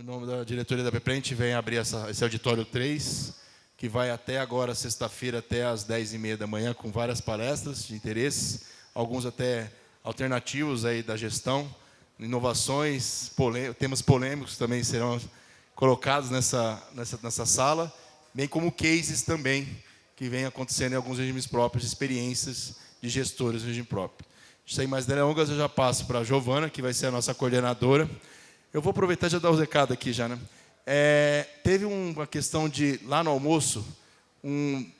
em nome da diretoria da PEPRE, a gente vem abrir esse auditório 3, que vai até agora, sexta-feira, até às 10h30 da manhã, com várias palestras de interesse, alguns até alternativos aí da gestão, inovações, temas polêmicos também serão colocados nessa sala, bem como cases também, que vem acontecendo em alguns regimes próprios, experiências de gestores do regime próprio. Sem mais delongas, eu já passo para a Giovana, que vai ser a nossa coordenadora. Eu vou aproveitar e já dar os recados aqui já, né? Teve uma questão de, lá no almoço,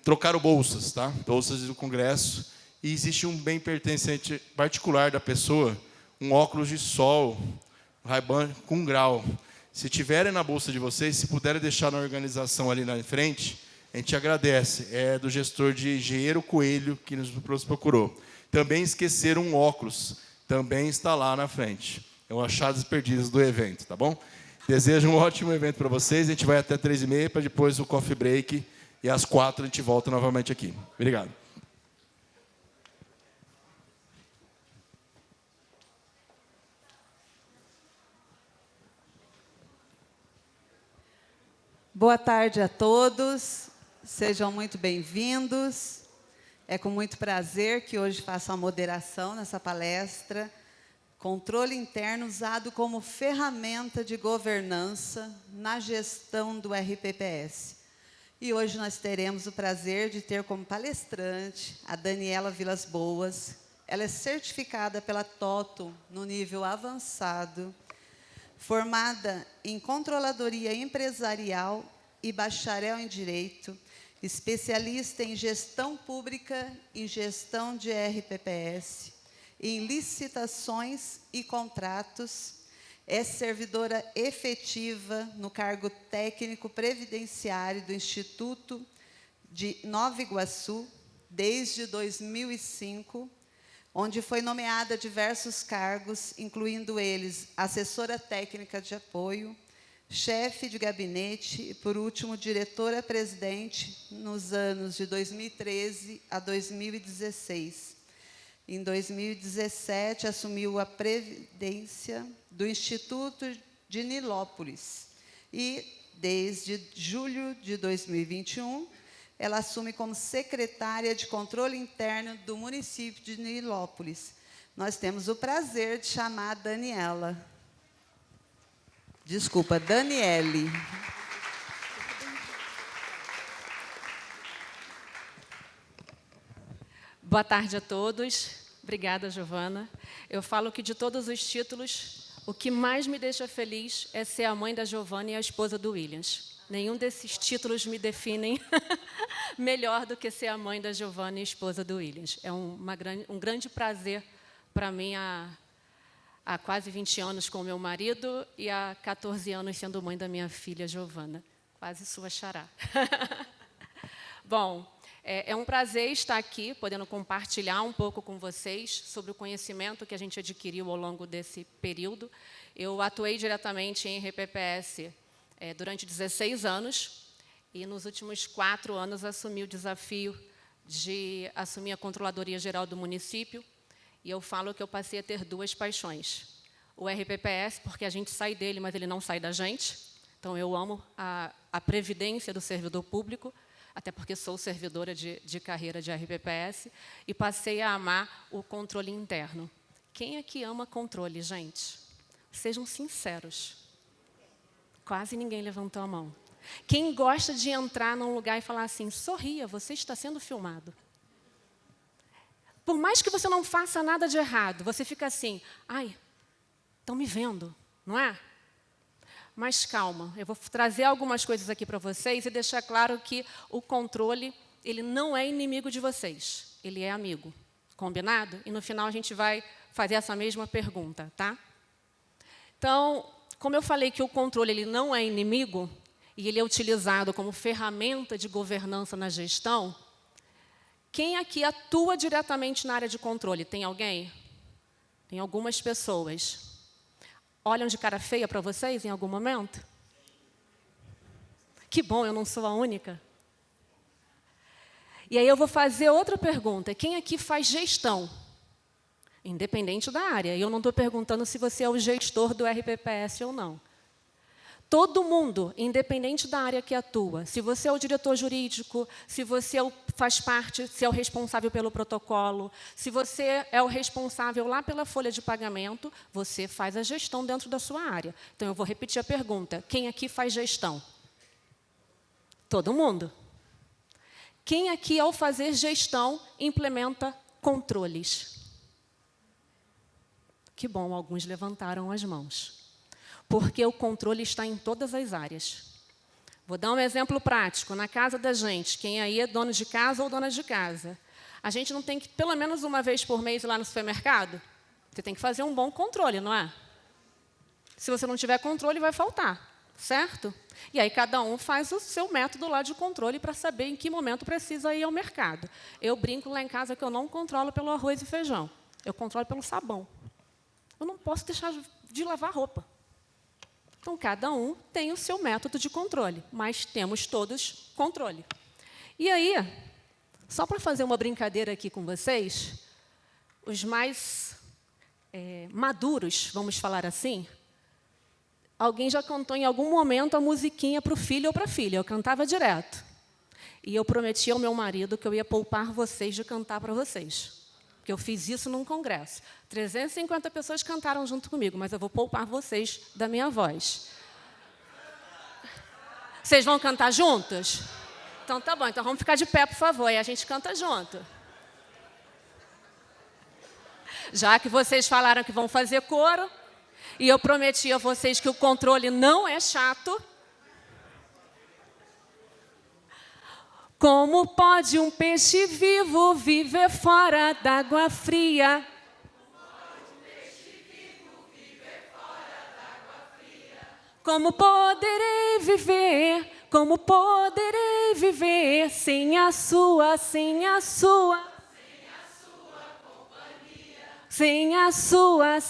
trocaram bolsas, tá? Bolsas do Congresso, e existe um bem pertencente particular da pessoa, um óculos de sol, Ray-Ban com grau. Se tiverem na bolsa de vocês, se puderem deixar na organização ali na frente, a gente agradece. É do gestor de Engenheiro Coelho, que nos procurou. Também esqueceram um óculos, também está lá na frente. É um achados perdidos do evento, tá bom? Desejo um ótimo evento para vocês. A gente vai até 3h30, para depois o coffee break, e às 4h a gente volta novamente aqui. Obrigado. Boa tarde a todos, sejam muito bem-vindos. É com muito prazer que hoje faço a moderação nessa palestra, Controle Interno usado como ferramenta de governança na gestão do RPPS. E hoje nós teremos o prazer de ter como palestrante a Daniela Vilas Boas. Ela é certificada pela TOTO no nível avançado, formada em Controladoria Empresarial e bacharel em Direito, especialista em Gestão Pública e Gestão de RPPS, em Licitações e Contratos, é servidora efetiva no cargo técnico previdenciário do Instituto de Nova Iguaçu, desde 2005, onde foi nomeada a diversos cargos, incluindo eles assessora técnica de apoio, chefe de gabinete e, por último, diretora-presidente nos anos de 2013 a 2016. Em 2017, assumiu a presidência do Instituto de Nilópolis e, desde julho de 2021, ela assume como secretária de Controle Interno do município de Nilópolis. Nós temos o prazer de chamar a Daniela. Desculpa, Daniele. Boa tarde a todos. Obrigada, Giovana. Eu falo que, de todos os títulos, o que mais me deixa feliz é ser a mãe da Giovana e a esposa do Williams. Nenhum desses títulos me definem melhor do que ser a mãe da Giovana e a esposa do Williams. É um grande prazer para mim há quase 20 anos com o meu marido e há 14 anos sendo mãe da minha filha, Giovana. Quase sua xará. Bom, é um prazer estar aqui, podendo compartilhar um pouco com vocês sobre o conhecimento que a gente adquiriu ao longo desse período. Eu atuei diretamente em RPPS durante 16 anos e, nos últimos 4 anos, assumi o desafio de assumir a Controladoria Geral do município. E eu falo que eu passei a ter 2 paixões. O RPPS, porque a gente sai dele, mas ele não sai da gente. Então, eu amo a previdência do servidor público, até porque sou servidora de carreira de RPPS, e passei a amar o controle interno. Quem aqui ama controle, gente? Sejam sinceros. Quase ninguém levantou a mão. Quem gosta de entrar num lugar e falar assim, sorria, você está sendo filmado. Por mais que você não faça nada de errado, você fica assim, ai, estão me vendo, não é? Mas calma, eu vou trazer algumas coisas aqui para vocês e deixar claro que o controle, ele não é inimigo de vocês, ele é amigo. Combinado? E no final a gente vai fazer essa mesma pergunta, tá? Então, como eu falei que o controle ele não é inimigo e ele é utilizado como ferramenta de governança na gestão, quem aqui atua diretamente na área de controle? Tem alguém? Tem algumas pessoas. Olham de cara feia para vocês em algum momento? Que bom, eu não sou a única. E aí eu vou fazer outra pergunta. Quem aqui faz gestão? Independente da área. E eu não estou perguntando se você é o gestor do RPPS ou não. Todo mundo, independente da área que atua, se você é o diretor jurídico, se você faz parte, se é o responsável pelo protocolo, se você é o responsável lá pela folha de pagamento, você faz a gestão dentro da sua área. Então, eu vou repetir a pergunta. Quem aqui faz gestão? Todo mundo. Quem aqui, ao fazer gestão, implementa controles? Que bom, alguns levantaram as mãos. Porque o controle está em todas as áreas. Vou dar um exemplo prático. Na casa da gente, quem aí é dono de casa ou dona de casa, a gente não tem que, pelo menos uma vez por mês, ir lá no supermercado? Você tem que fazer um bom controle, não é? Se você não tiver controle, vai faltar, certo? E aí cada um faz o seu método lá de controle para saber em que momento precisa ir ao mercado. Eu brinco lá em casa que eu não controlo pelo arroz e feijão. Eu controlo pelo sabão. Eu não posso deixar de lavar roupa. Então, cada um tem o seu método de controle, mas temos todos controle. E aí, só para fazer uma brincadeira aqui com vocês, os mais maduros, vamos falar assim, alguém já cantou em algum momento a musiquinha para o filho ou para a filha. Eu cantava direto. E eu prometi ao meu marido que eu ia poupar vocês de cantar para vocês. Porque eu fiz isso num congresso. 350 pessoas cantaram junto comigo, mas eu vou poupar vocês da minha voz. Vocês vão cantar juntos? Então, tá bom. Então, vamos ficar de pé, por favor, e a gente canta junto. Já que vocês falaram que vão fazer coro, e eu prometi a vocês que o controle não é chato. Como pode um peixe vivo viver fora d'água fria? Como poderei viver? Como poderei viver sem a sua companhia? Sem a sua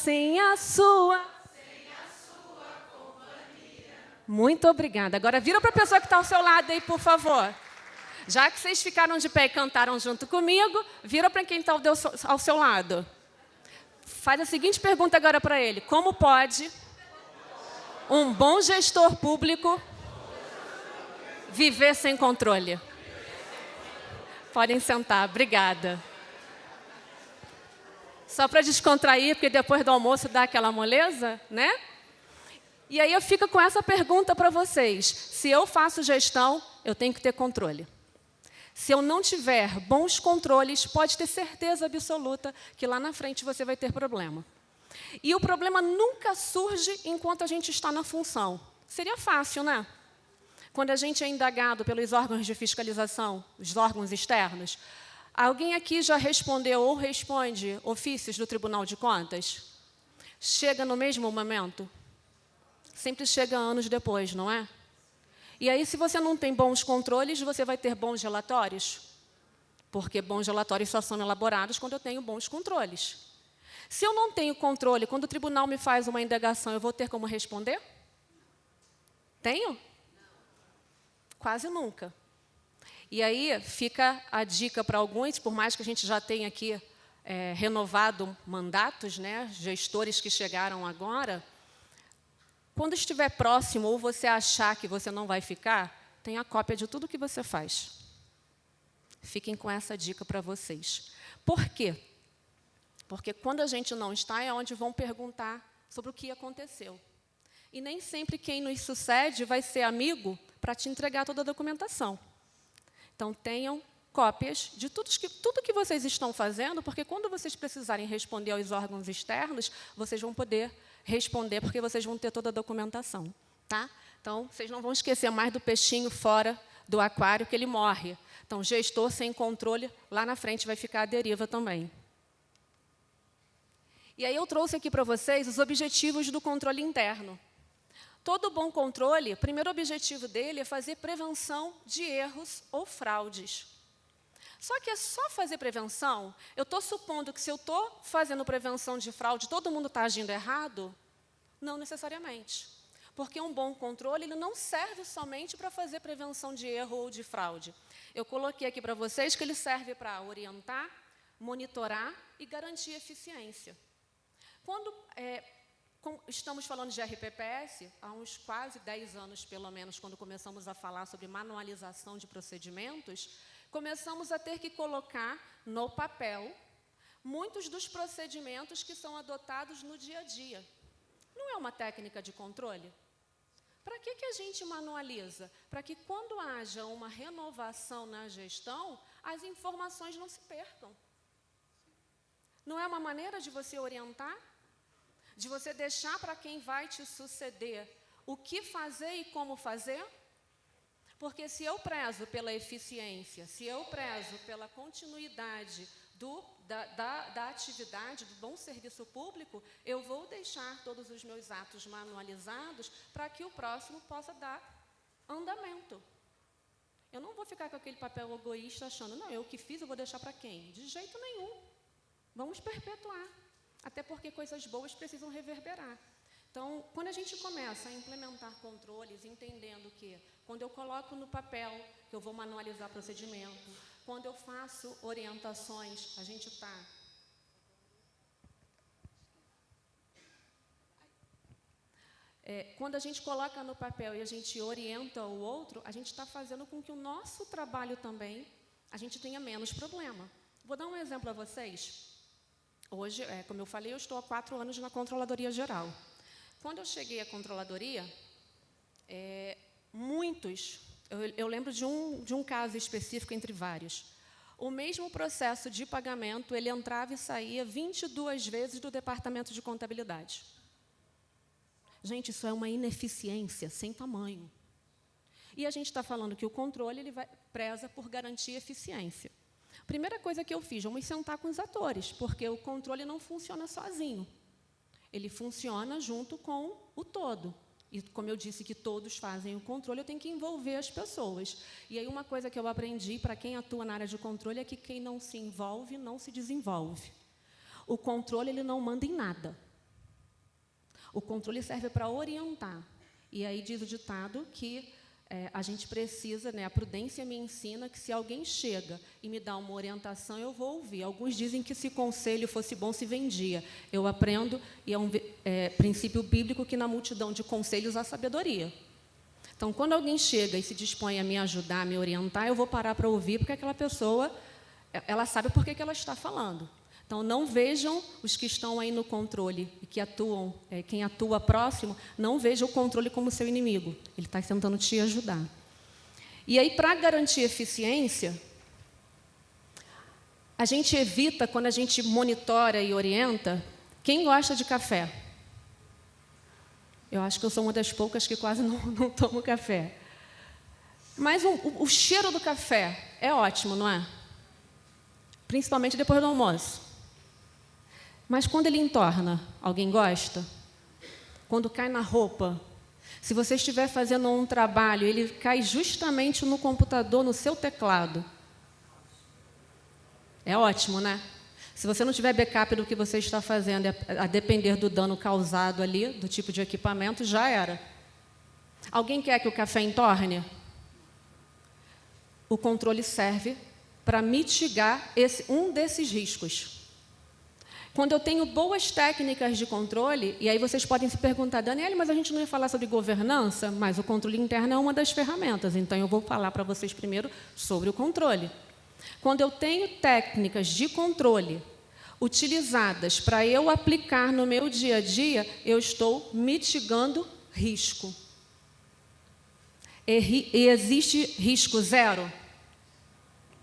companhia. Muito obrigada. Agora vira para a pessoa que está ao seu lado aí, por favor. Já que vocês ficaram de pé e cantaram junto comigo, vira para quem está ao seu lado. Faz a seguinte pergunta agora para ele. Como pode um bom gestor público viver sem controle? Podem sentar. Obrigada. Só para descontrair, porque depois do almoço dá aquela moleza, né? E aí eu fico com essa pergunta para vocês. Se eu faço gestão, eu tenho que ter controle. Se eu não tiver bons controles, pode ter certeza absoluta que lá na frente você vai ter problema. E o problema nunca surge enquanto a gente está na função. Seria fácil, né? Quando a gente é indagado pelos órgãos de fiscalização, os órgãos externos, alguém aqui já respondeu ou responde ofícios do Tribunal de Contas? Chega no mesmo momento? Sempre chega anos depois, não é? E aí, se você não tem bons controles, você vai ter bons relatórios? Porque bons relatórios só são elaborados quando eu tenho bons controles. Se eu não tenho controle, quando o tribunal me faz uma indagação, eu vou ter como responder? Tenho? Quase nunca. E aí fica a dica para alguns, por mais que a gente já tenha aqui renovado mandatos, né, gestores que chegaram agora, quando estiver próximo ou você achar que você não vai ficar, tenha cópia de tudo que você faz. Fiquem com essa dica para vocês. Por quê? Porque quando a gente não está, é onde vão perguntar sobre o que aconteceu. E nem sempre quem nos sucede vai ser amigo para te entregar toda a documentação. Então, tenham cópias de tudo que vocês estão fazendo, porque quando vocês precisarem responder aos órgãos externos, vocês vão poder responder, porque vocês vão ter toda a documentação. Tá? Então, vocês não vão esquecer mais do peixinho fora do aquário, que ele morre. Então, gestor sem controle, lá na frente vai ficar à deriva também. E aí eu trouxe aqui para vocês os objetivos do controle interno. Todo bom controle, o primeiro objetivo dele é fazer prevenção de erros ou fraudes. Só que é só fazer prevenção? Eu estou supondo que se eu estou fazendo prevenção de fraude, todo mundo está agindo errado? Não necessariamente. Porque um bom controle ele não serve somente para fazer prevenção de erro ou de fraude. Eu coloquei aqui para vocês que ele serve para orientar, monitorar e garantir eficiência. Quando Estamos falando de RPPS há uns quase 10 anos, pelo menos, quando começamos a falar sobre manualização de procedimentos, começamos a ter que colocar no papel muitos dos procedimentos que são adotados no dia a dia. Não é uma técnica de controle? Para que a gente manualiza? Para que, quando haja uma renovação na gestão, as informações não se percam. Não é uma maneira de você orientar? De você deixar para quem vai te suceder o que fazer e como fazer? Porque se eu prezo pela eficiência, se eu prezo pela continuidade da atividade, do bom serviço público, eu vou deixar todos os meus atos manualizados para que o próximo possa dar andamento. Eu não vou ficar com aquele papel egoísta achando, não, eu que fiz, eu vou deixar para quem? De jeito nenhum. Vamos perpetuar. Até porque coisas boas precisam reverberar. Então, quando a gente começa a implementar controles, entendendo que, quando eu coloco no papel, que eu vou manualizar procedimento, quando eu faço orientações, a gente está... quando a gente coloca no papel e a gente orienta o outro, a gente está fazendo com que o nosso trabalho também, a gente tenha menos problema. Vou dar um exemplo a vocês. Hoje, como eu falei, eu estou há 4 anos na Controladoria Geral. Quando eu cheguei à Controladoria, eu lembro de um caso específico entre vários. O mesmo processo de pagamento, ele entrava e saía 22 vezes do Departamento de Contabilidade. Gente, isso é uma ineficiência sem tamanho. E a gente está falando que o controle ele preza por garantir eficiência. Primeira coisa que eu fiz, vamos sentar com os atores, porque o controle não funciona sozinho. Ele funciona junto com o todo. E, como eu disse que todos fazem o controle, eu tenho que envolver as pessoas. E aí, uma coisa que eu aprendi para quem atua na área de controle é que quem não se envolve, não se desenvolve. O controle ele não manda em nada. O controle serve para orientar. E aí diz o ditado que a gente precisa, a prudência me ensina que se alguém chega e me dá uma orientação, eu vou ouvir. Alguns dizem que se conselho fosse bom, se vendia. Eu aprendo, e é um princípio bíblico, que na multidão de conselhos há sabedoria. Então, quando alguém chega e se dispõe a me ajudar, a me orientar, eu vou parar para ouvir, porque aquela pessoa, ela sabe por que ela está falando. Então, não vejam os que estão aí no controle e que atuam, quem atua próximo, não veja o controle como seu inimigo. Ele está tentando te ajudar. E aí, para garantir eficiência, a gente evita, quando a gente monitora e orienta, quem gosta de café? Eu acho que eu sou uma das poucas que quase não tomo café. Mas o cheiro do café é ótimo, não é? Principalmente depois do almoço. Mas quando ele entorna, alguém gosta? Quando cai na roupa? Se você estiver fazendo um trabalho, ele cai justamente no computador, no seu teclado. É ótimo, né? Se você não tiver backup do que você está fazendo, a depender do dano causado ali, do tipo de equipamento, já era. Alguém quer que o café entorne? O controle serve para mitigar um desses riscos. Quando eu tenho boas técnicas de controle, e aí vocês podem se perguntar, Daniele, mas a gente não ia falar sobre governança? Mas o controle interno é uma das ferramentas, então eu vou falar para vocês primeiro sobre o controle. Quando eu tenho técnicas de controle utilizadas para eu aplicar no meu dia a dia, eu estou mitigando risco. E existe risco zero?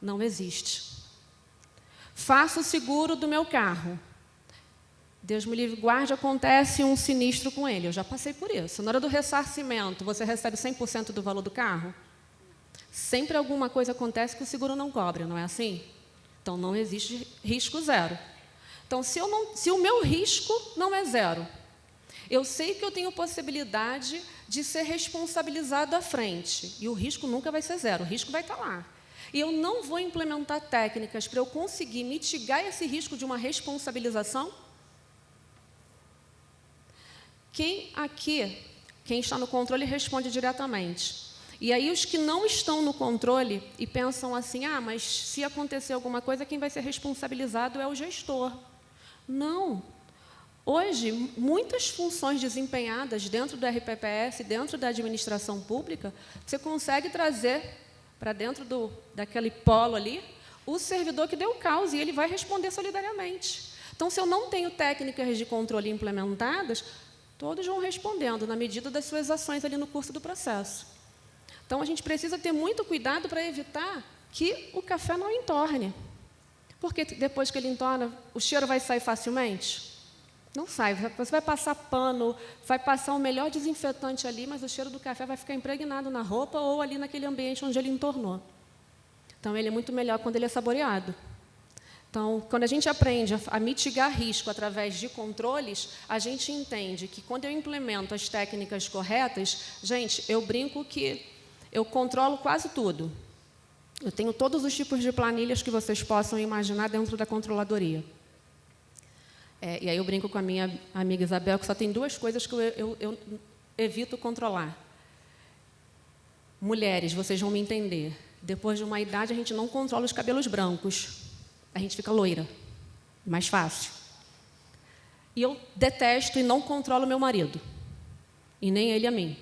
Não existe. Faço o seguro do meu carro. Deus me livre, guarde, acontece um sinistro com ele. Eu já passei por isso. Na hora do ressarcimento, você recebe 100% do valor do carro? Sempre alguma coisa acontece que o seguro não cobre, não é assim? Então, não existe risco zero. Então, se o meu risco não é zero, eu sei que eu tenho possibilidade de ser responsabilizado à frente. E o risco nunca vai ser zero, o risco vai estar lá. E eu não vou implementar técnicas para eu conseguir mitigar esse risco de uma responsabilização? Quem está no controle responde diretamente. E aí os que não estão no controle e pensam assim, mas se acontecer alguma coisa, quem vai ser responsabilizado é o gestor. Não. Hoje, muitas funções desempenhadas dentro do RPPS, dentro da administração pública, você consegue trazer para dentro daquele polo ali o servidor que deu causa e ele vai responder solidariamente. Então, se eu não tenho técnicas de controle implementadas, todos vão respondendo na medida das suas ações ali no curso do processo. Então, a gente precisa ter muito cuidado para evitar que o café não entorne. Porque depois que ele entorna, o cheiro vai sair facilmente? Não sai. Você vai passar pano, vai passar o melhor desinfetante ali, mas o cheiro do café vai ficar impregnado na roupa ou ali naquele ambiente onde ele entornou. Então, ele é muito melhor quando ele é saboreado. Então, quando a gente aprende a mitigar risco através de controles, a gente entende que, quando eu implemento as técnicas corretas, gente, eu brinco que eu controlo quase tudo. Eu tenho todos os tipos de planilhas que vocês possam imaginar dentro da controladoria. E aí eu brinco com a minha amiga Isabel que só tem duas coisas que eu evito controlar. Mulheres, vocês vão me entender. Depois de uma idade, a gente não controla os cabelos brancos. A gente fica loira. Mais fácil. E eu detesto e não controlo meu marido. E nem ele a mim.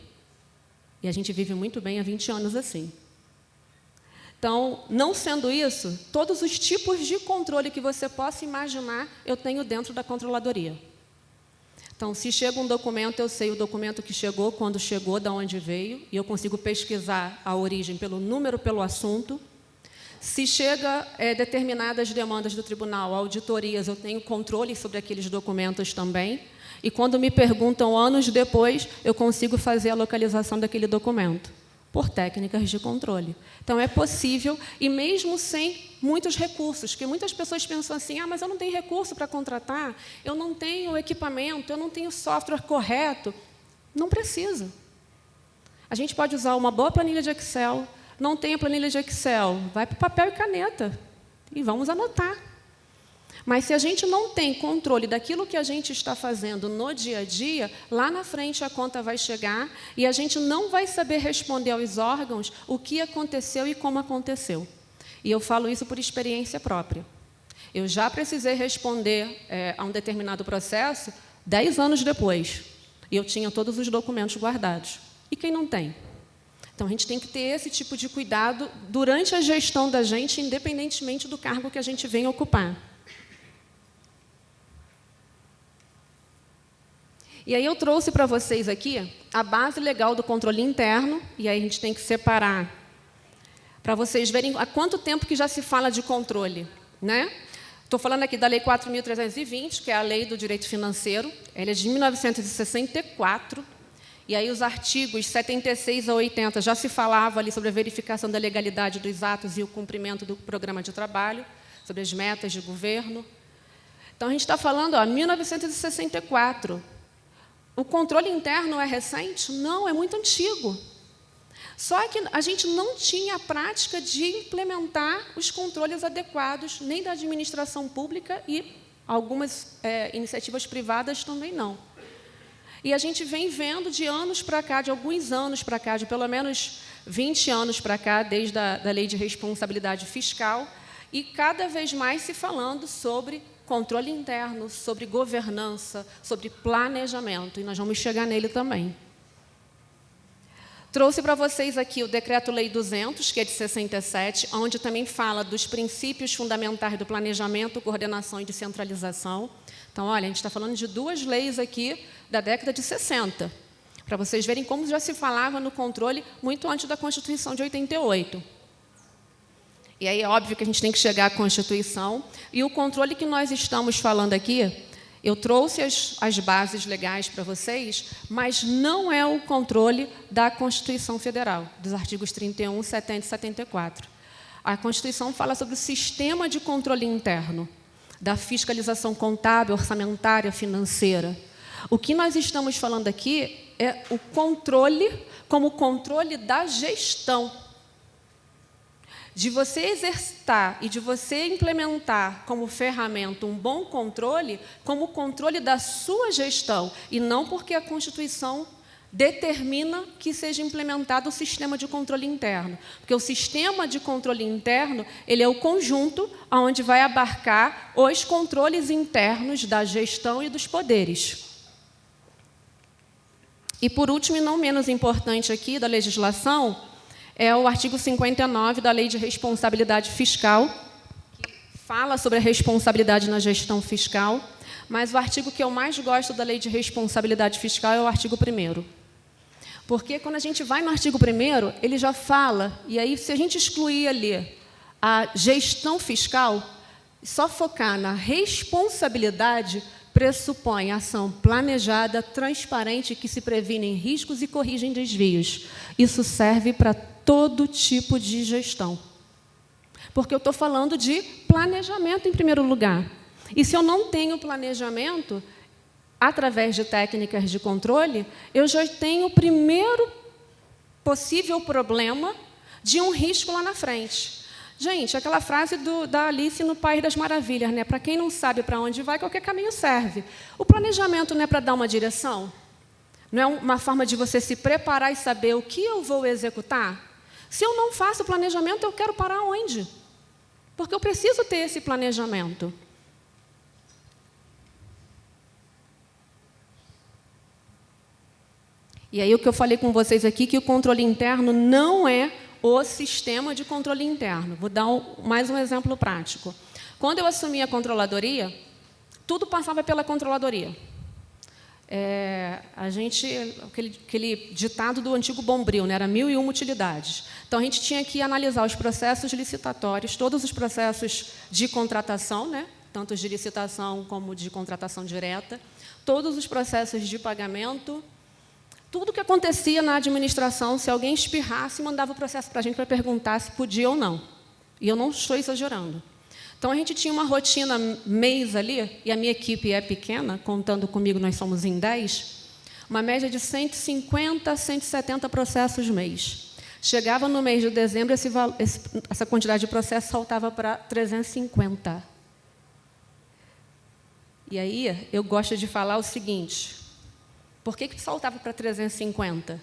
E a gente vive muito bem há 20 anos assim. Então, não sendo isso, todos os tipos de controle que você possa imaginar, eu tenho dentro da controladoria. Então, se chega um documento, eu sei o documento que chegou, quando chegou, de onde veio, e eu consigo pesquisar a origem pelo número, pelo assunto. Se chega determinadas demandas do tribunal, auditorias, eu tenho controle sobre aqueles documentos também. E quando me perguntam anos depois, eu consigo fazer a localização daquele documento, por técnicas de controle. Então, é possível, e mesmo sem muitos recursos, porque muitas pessoas pensam assim, mas eu não tenho recurso para contratar, eu não tenho equipamento, eu não tenho software correto. Não precisa. A gente pode usar uma boa planilha de Excel, não tem a planilha de Excel, vai para papel e caneta, e vamos anotar. Mas se a gente não tem controle daquilo que a gente está fazendo no dia a dia, lá na frente a conta vai chegar e a gente não vai saber responder aos órgãos o que aconteceu e como aconteceu. E eu falo isso por experiência própria. Eu já precisei responder a um determinado processo 10 anos depois. E eu tinha todos os documentos guardados. E quem não tem? Então, a gente tem que ter esse tipo de cuidado durante a gestão da gente, independentemente do cargo que a gente venha ocupar. E aí eu trouxe para vocês aqui a base legal do controle interno, e aí a gente tem que separar, para vocês verem há quanto tempo que já se fala de controle, né? Estou falando aqui da Lei 4.320, que é a Lei do Direito Financeiro, ela é de 1964, e aí os artigos 76 a 80 já se falava ali sobre a verificação da legalidade dos atos e o cumprimento do programa de trabalho, sobre as metas de governo. Então, a gente está falando, 1964. O controle interno é recente? Não, é muito antigo. Só que a gente não tinha a prática de implementar os controles adequados, nem da administração pública e algumas iniciativas privadas também não. E a gente vem vendo de anos para cá, de alguns anos para cá, de pelo menos 20 anos para cá, desde a Lei de Responsabilidade Fiscal, e cada vez mais se falando sobre controle interno, sobre governança, sobre planejamento, e nós vamos chegar nele também. Trouxe para vocês aqui o Decreto-Lei 200, que é de 67, onde também fala dos princípios fundamentais do planejamento, coordenação e descentralização. Então, olha, a gente está falando de duas leis aqui da década de 60, para vocês verem como já se falava no controle muito antes da Constituição de 88. E aí é óbvio que a gente tem que chegar à Constituição. E o controle que nós estamos falando aqui, eu trouxe as bases legais para vocês, mas não é o controle da Constituição Federal, dos artigos 31, 70 e 74. A Constituição fala sobre o sistema de controle interno, da fiscalização contábil, orçamentária, financeira. O que nós estamos falando aqui é o controle como controle da gestão. De você exercitar e de você implementar como ferramenta um bom controle, como controle da sua gestão, e não porque a Constituição determina que seja implementado o sistema de controle interno. Porque o sistema de controle interno, ele é o conjunto onde vai abarcar os controles internos da gestão e dos poderes. E, por último, e não menos importante aqui da legislação, é o artigo 59 da Lei de Responsabilidade Fiscal, que fala sobre a responsabilidade na gestão fiscal, mas o artigo que eu mais gosto da Lei de Responsabilidade Fiscal é o artigo 1º. Porque, quando a gente vai no artigo 1º, ele já fala, e aí, se a gente excluir ali a gestão fiscal, só focar na responsabilidade, pressupõe ação planejada, transparente, que se previnem riscos e corrigem desvios. Isso serve para todo tipo de gestão. Porque eu estou falando de planejamento, em primeiro lugar. E se eu não tenho planejamento, através de técnicas de controle, eu já tenho o primeiro possível problema de um risco lá na frente. Gente, aquela frase da Alice no País das Maravilhas, né? Para quem não sabe para onde vai, qualquer caminho serve. O planejamento não é para dar uma direção? Não é uma forma de você se preparar e saber o que eu vou executar? Se eu não faço planejamento, eu quero parar onde? Porque eu preciso ter esse planejamento. E aí o que eu falei com vocês aqui, que o controle interno não é o sistema de controle interno. Vou dar mais um exemplo prático. Quando eu assumi a controladoria, tudo passava pela controladoria. Aquele ditado do antigo Bombril, né? Era 1001 utilidades. Então, a gente tinha que analisar os processos licitatórios, todos os processos de contratação, né? Tanto de licitação como de contratação direta, todos os processos de pagamento, tudo que acontecia na administração, se alguém espirrasse, mandava o processo para a gente para perguntar se podia ou não. E eu não estou exagerando. Então, a gente tinha uma rotina mês ali, e a minha equipe é pequena, contando comigo, nós somos em 10, uma média de 150 a 170 processos mês. Chegava no mês de dezembro, essa quantidade de processos saltava para 350. E aí, eu gosto de falar o seguinte: por que saltava para 350?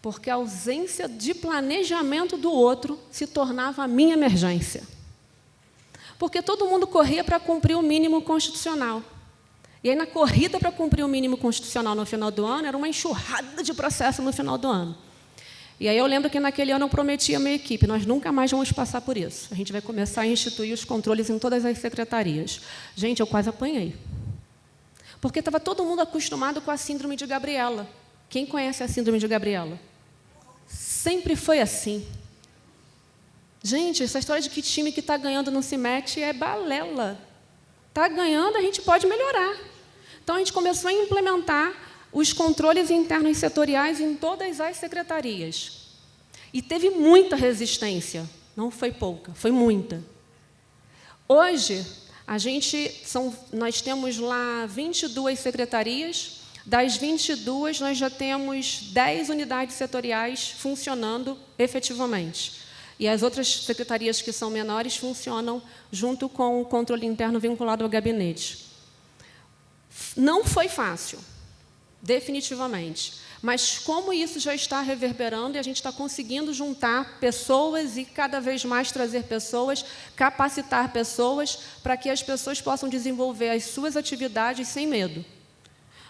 Porque a ausência de planejamento do outro se tornava a minha emergência. Porque todo mundo corria para cumprir o mínimo constitucional. E aí, na corrida para cumprir o mínimo constitucional no final do ano, era uma enxurrada de processo no final do ano. E aí eu lembro que naquele ano eu prometi à minha equipe, nós nunca mais vamos passar por isso. A gente vai começar a instituir os controles em todas as secretarias. Gente, eu quase apanhei. Porque estava todo mundo acostumado com a síndrome de Gabriela. Quem conhece a síndrome de Gabriela? Sempre foi assim. Gente, essa história de que time que está ganhando não se mete é balela. Está ganhando, a gente pode melhorar. Então, a gente começou a implementar os controles internos setoriais em todas as secretarias. E teve muita resistência. Não foi pouca, foi muita. Hoje, nós temos lá 22 secretarias. Das 22, nós já temos 10 unidades setoriais funcionando efetivamente. E as outras secretarias que são menores funcionam junto com o controle interno vinculado ao gabinete. Não foi fácil, definitivamente. Mas como isso já está reverberando e a gente está conseguindo juntar pessoas e cada vez mais trazer pessoas, capacitar pessoas para que as pessoas possam desenvolver as suas atividades sem medo.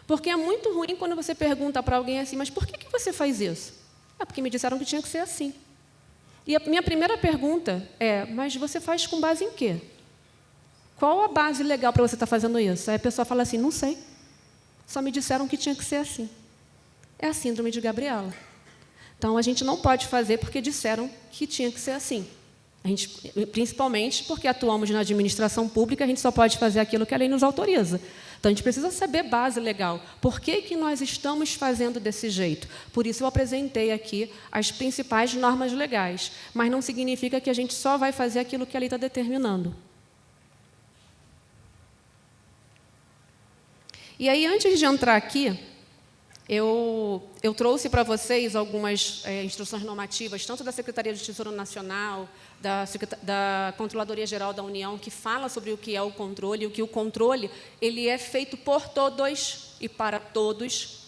Porque é muito ruim quando você pergunta para alguém assim, mas por que você faz isso? É porque me disseram que tinha que ser assim. E a minha primeira pergunta é, mas você faz com base em quê? Qual a base legal para você estar fazendo isso? Aí a pessoa fala assim, não sei. Só me disseram que tinha que ser assim. É a síndrome de Gabriela. Então, a gente não pode fazer porque disseram que tinha que ser assim. Principalmente porque atuamos na administração pública, a gente só pode fazer aquilo que a lei nos autoriza. Então, a gente precisa saber base legal. Por que nós estamos fazendo desse jeito? Por isso, eu apresentei aqui as principais normas legais. Mas não significa que a gente só vai fazer aquilo que a lei está determinando. E aí, antes de entrar aqui, eu trouxe para vocês algumas instruções normativas, tanto da Secretaria de Tesouro Nacional, da Controladoria Geral da União, que fala sobre o que é o controle, e o que o controle ele é feito por todos e para todos.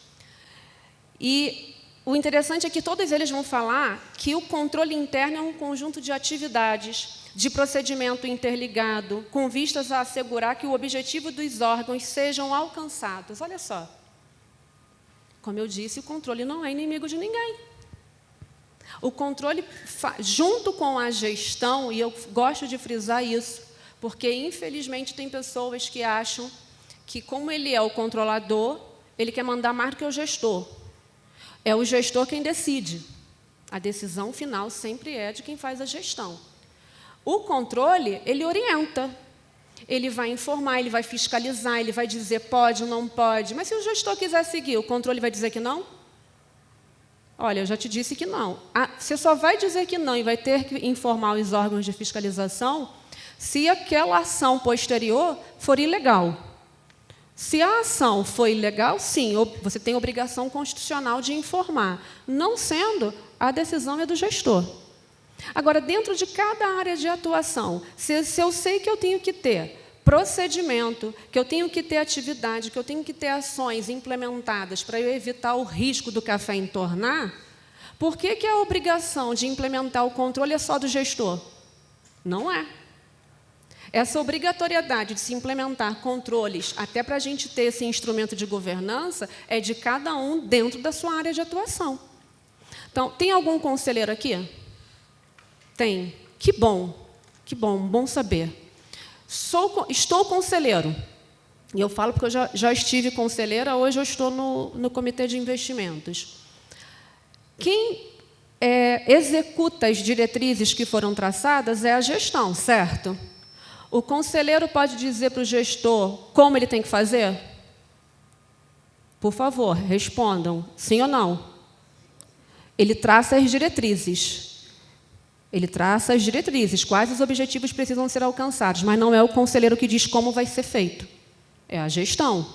E o interessante é que todos eles vão falar que o controle interno é um conjunto de atividades, de procedimento interligado, com vistas a assegurar que o objetivo dos órgãos sejam alcançados. Olha só. Como eu disse, o controle não é inimigo de ninguém. O controle, junto com a gestão, e eu gosto de frisar isso, porque, infelizmente, tem pessoas que acham que, como ele é o controlador, ele quer mandar mais do que o gestor. É o gestor quem decide. A decisão final sempre é de quem faz a gestão. O controle, ele orienta. Ele vai informar, ele vai fiscalizar, ele vai dizer pode ou não pode. Mas se o gestor quiser seguir, o controle vai dizer que não? Olha, eu já te disse que não. Você só vai dizer que não e vai ter que informar os órgãos de fiscalização se aquela ação posterior for ilegal. Se a ação for ilegal, sim, você tem obrigação constitucional de informar. Não sendo, a decisão é do gestor. Agora, dentro de cada área de atuação, se eu sei que eu tenho que ter procedimento, que eu tenho que ter atividade, que eu tenho que ter ações implementadas para eu evitar o risco do café entornar, por que a obrigação de implementar o controle é só do gestor? Não é. Essa obrigatoriedade de se implementar controles, até para a gente ter esse instrumento de governança, é de cada um dentro da sua área de atuação. Então, tem algum conselheiro aqui? Tem. Que bom, bom saber. Estou conselheiro. E eu falo porque eu já estive conselheira, hoje eu estou no Comitê de Investimentos. Quem executa as diretrizes que foram traçadas é a gestão, certo? O conselheiro pode dizer para o gestor como ele tem que fazer? Por favor, respondam, sim ou não? Ele traça as diretrizes. Ele traça as diretrizes, quais os objetivos precisam ser alcançados, mas não é o conselheiro que diz como vai ser feito. É a gestão.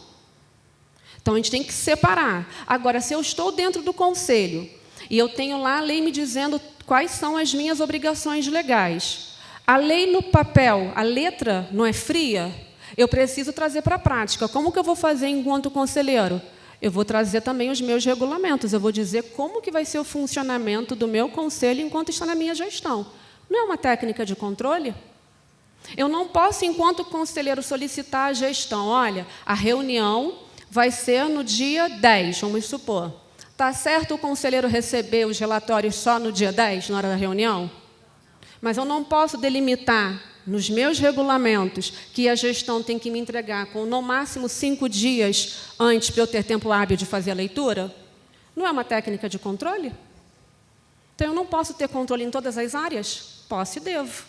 Então, a gente tem que separar. Agora, se eu estou dentro do conselho e eu tenho lá a lei me dizendo quais são as minhas obrigações legais, a lei no papel, a letra não é fria, eu preciso trazer para a prática. Como que eu vou fazer enquanto conselheiro? Eu vou trazer também os meus regulamentos, eu vou dizer como que vai ser o funcionamento do meu conselho enquanto está na minha gestão. Não é uma técnica de controle? Eu não posso, enquanto conselheiro, solicitar a gestão. Olha, a reunião vai ser no dia 10, vamos supor. Está certo o conselheiro receber os relatórios só no dia 10, na hora da reunião? Mas eu não posso delimitar nos meus regulamentos que a gestão tem que me entregar com, no máximo, 5 dias antes para eu ter tempo hábil de fazer a leitura? Não é uma técnica de controle? Então, eu não posso ter controle em todas as áreas? Posso e devo.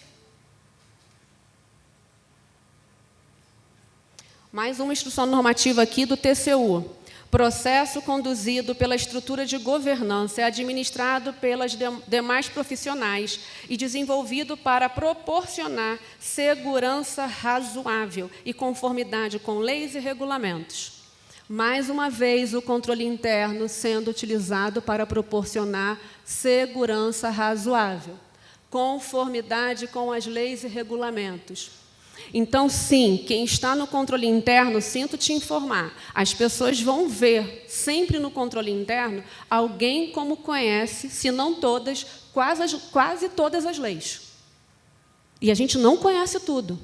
Mais uma instrução normativa aqui do TCU. Processo conduzido pela estrutura de governança é administrado pelas demais profissionais e desenvolvido para proporcionar segurança razoável e conformidade com leis e regulamentos. Mais uma vez, o controle interno sendo utilizado para proporcionar segurança razoável, conformidade com as leis e regulamentos. Então, sim, quem está no controle interno, sinto te informar, as pessoas vão ver, sempre no controle interno, alguém como conhece, se não todas, quase todas as leis. E a gente não conhece tudo.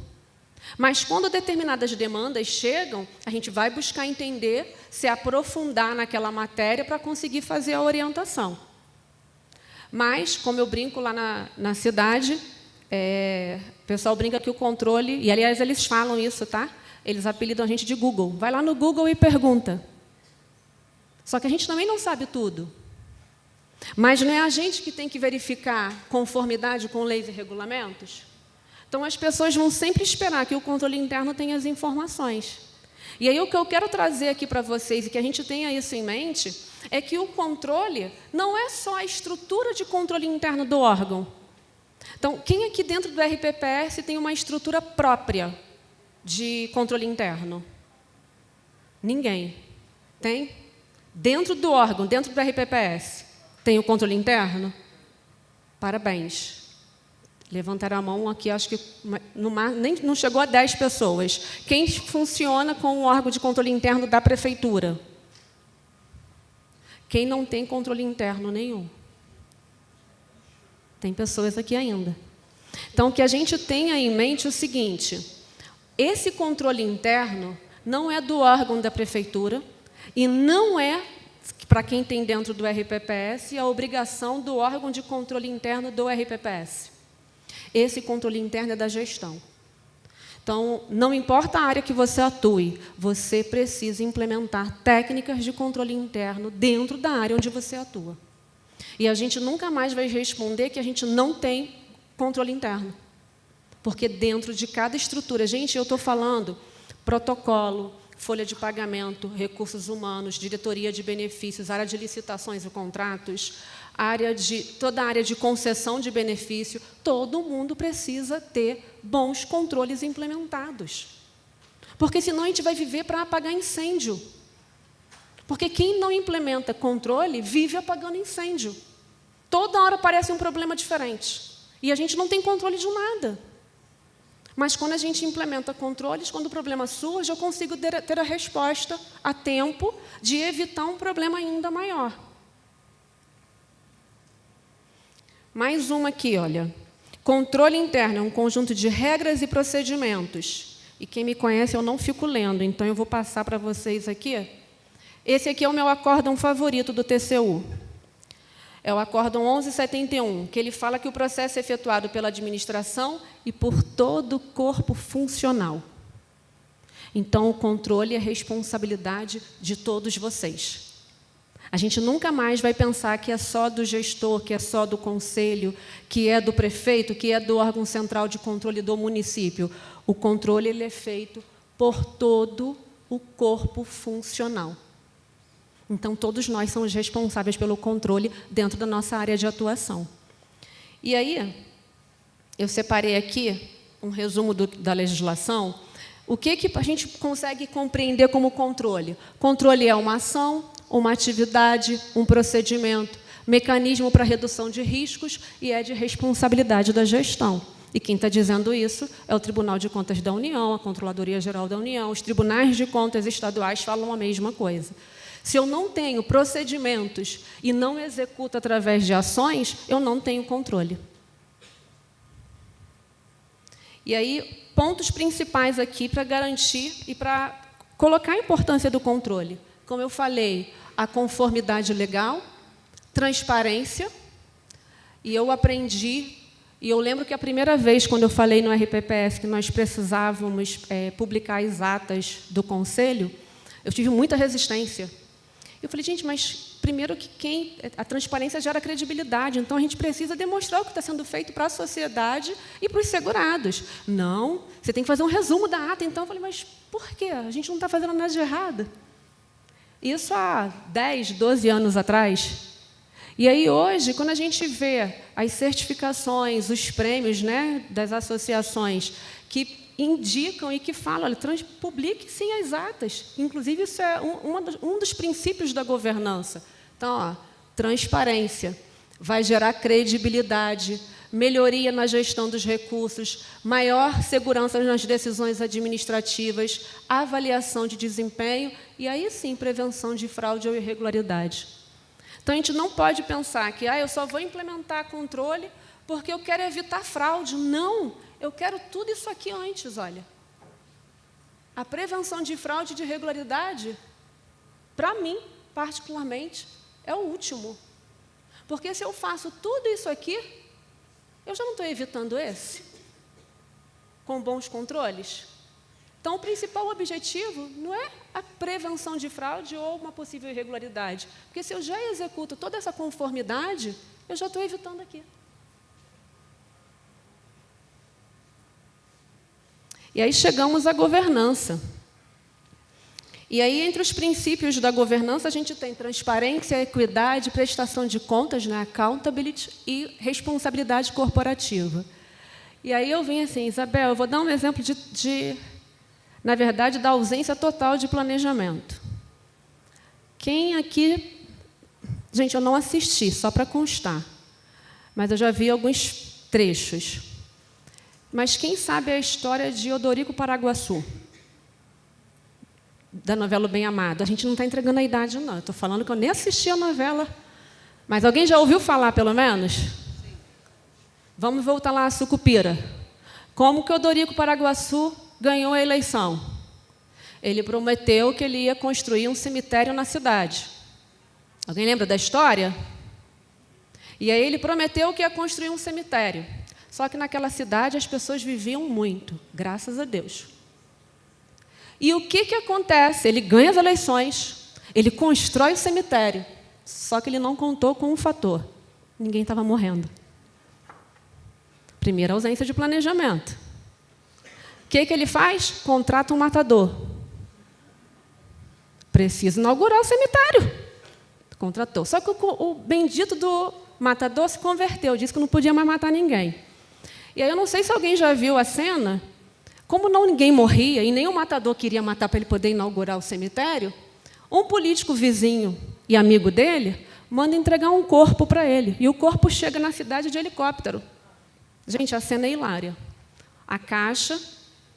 Mas, quando determinadas demandas chegam, a gente vai buscar entender, se aprofundar naquela matéria para conseguir fazer a orientação. Mas, como eu brinco lá na cidade, o pessoal brinca que o controle, e aliás eles falam isso, tá? Eles apelidam a gente de Google. Vai lá no Google e pergunta. Só que a gente também não sabe tudo. Mas não é a gente que tem que verificar conformidade com leis e regulamentos? Então as pessoas vão sempre esperar que o controle interno tenha as informações. E aí o que eu quero trazer aqui para vocês, e que a gente tenha isso em mente, é que o controle não é só a estrutura de controle interno do órgão. Então, quem aqui dentro do RPPS tem uma estrutura própria de controle interno? Ninguém. Tem? Dentro do órgão, dentro do RPPS, tem o controle interno? Parabéns. Levantaram a mão aqui, acho que nem não chegou a 10 pessoas. Quem funciona com o órgão de controle interno da prefeitura? Quem não tem controle interno nenhum? Tem pessoas aqui ainda. Então, que a gente tenha em mente o seguinte: esse controle interno não é do órgão da prefeitura e não é, para quem tem dentro do RPPS, a obrigação do órgão de controle interno do RPPS. Esse controle interno é da gestão. Então, não importa a área que você atue, você precisa implementar técnicas de controle interno dentro da área onde você atua. E a gente nunca mais vai responder que a gente não tem controle interno. Porque dentro de cada estrutura, gente, eu estou falando protocolo, folha de pagamento, recursos humanos, diretoria de benefícios, área de licitações e contratos, toda a área de concessão de benefício, todo mundo precisa ter bons controles implementados. Porque senão a gente vai viver para apagar incêndio. Porque quem não implementa controle vive apagando incêndio. Toda hora aparece um problema diferente. E a gente não tem controle de nada. Mas quando a gente implementa controles, quando o problema surge, eu consigo ter a resposta a tempo de evitar um problema ainda maior. Mais uma aqui, olha. Controle interno é um conjunto de regras e procedimentos. E quem me conhece, eu não fico lendo, então eu vou passar para vocês aqui. Esse aqui é o meu acórdão favorito do TCU. É o acórdão 1171, que ele fala que o processo é efetuado pela administração e por todo o corpo funcional. Então, o controle é responsabilidade de todos vocês. A gente nunca mais vai pensar que é só do gestor, que é só do conselho, que é do prefeito, que é do órgão central de controle do município. O controle ele é feito por todo o corpo funcional. Então, todos nós somos responsáveis pelo controle dentro da nossa área de atuação. E aí, eu separei aqui um resumo da legislação. O que a gente consegue compreender como controle? Controle é uma ação, uma atividade, um procedimento, mecanismo para redução de riscos e é de responsabilidade da gestão. E quem está dizendo isso é o Tribunal de Contas da União, a Controladoria Geral da União, os tribunais de contas estaduais falam a mesma coisa. Se eu não tenho procedimentos e não executo através de ações, eu não tenho controle. E aí, pontos principais aqui para garantir e para colocar a importância do controle. Como eu falei, a conformidade legal, transparência, e eu aprendi, e eu lembro que a primeira vez, quando eu falei no RPPS que nós precisávamos publicar as atas do Conselho, eu tive muita resistência. Eu falei, gente, mas primeiro que a transparência gera credibilidade, então a gente precisa demonstrar o que está sendo feito para a sociedade e para os segurados. Não, você tem que fazer um resumo da ata. Então eu falei, mas por quê? A gente não está fazendo nada de errado. Isso há 10, 12 anos atrás. E aí hoje, quando a gente vê as certificações, os prêmios, né, das associações que indicam e que falam, olha, publique sim as atas. Inclusive, isso é um dos princípios da governança. Então, ó, transparência vai gerar credibilidade, melhoria na gestão dos recursos, maior segurança nas decisões administrativas, avaliação de desempenho e, aí sim, prevenção de fraude ou irregularidade. Então, a gente não pode pensar que eu só vou implementar controle porque eu quero evitar fraude. Não! Eu quero tudo isso aqui antes, olha. A prevenção de fraude e de irregularidade, para mim, particularmente, é o último. Porque se eu faço tudo isso aqui, eu já não estou evitando esse? Com bons controles? Então, o principal objetivo não é a prevenção de fraude ou uma possível irregularidade. Porque se eu já executo toda essa conformidade, eu já estou evitando aqui. E aí chegamos à governança. E aí, entre os princípios da governança, a gente tem transparência, equidade, prestação de contas, né, accountability, e responsabilidade corporativa. E aí eu vim assim, Isabel, eu vou dar um exemplo na verdade, da ausência total de planejamento. Quem aqui... Gente, eu não assisti, só para constar, mas eu já vi alguns trechos. Mas quem sabe a história de Odorico Paraguaçu? da novela O Bem Amado. A gente não está entregando a idade, não. Estou falando que eu nem assisti a novela. Mas alguém já ouviu falar, pelo menos? Sim. Vamos voltar lá a Sucupira. Como que o Odorico Paraguaçu ganhou a eleição? Ele prometeu que ele ia construir um cemitério na cidade. Alguém lembra da história? E aí ele prometeu que ia construir um cemitério. Só que naquela cidade as pessoas viviam muito, graças a Deus. E o que acontece? Ele ganha as eleições, ele constrói o cemitério, só que ele não contou com um fator. Ninguém estava morrendo. Primeira ausência de planejamento. O que ele faz? Contrata um matador. Precisa inaugurar o cemitério. Contratou. Só que o bendito do matador se converteu, disse que não podia mais matar ninguém. E aí eu não sei se alguém já viu a cena. Como ninguém morria e nenhum matador queria matar para ele poder inaugurar o cemitério, um político vizinho e amigo dele manda entregar um corpo para ele. E o corpo chega na cidade de helicóptero. Gente, a cena é hilária. A caixa,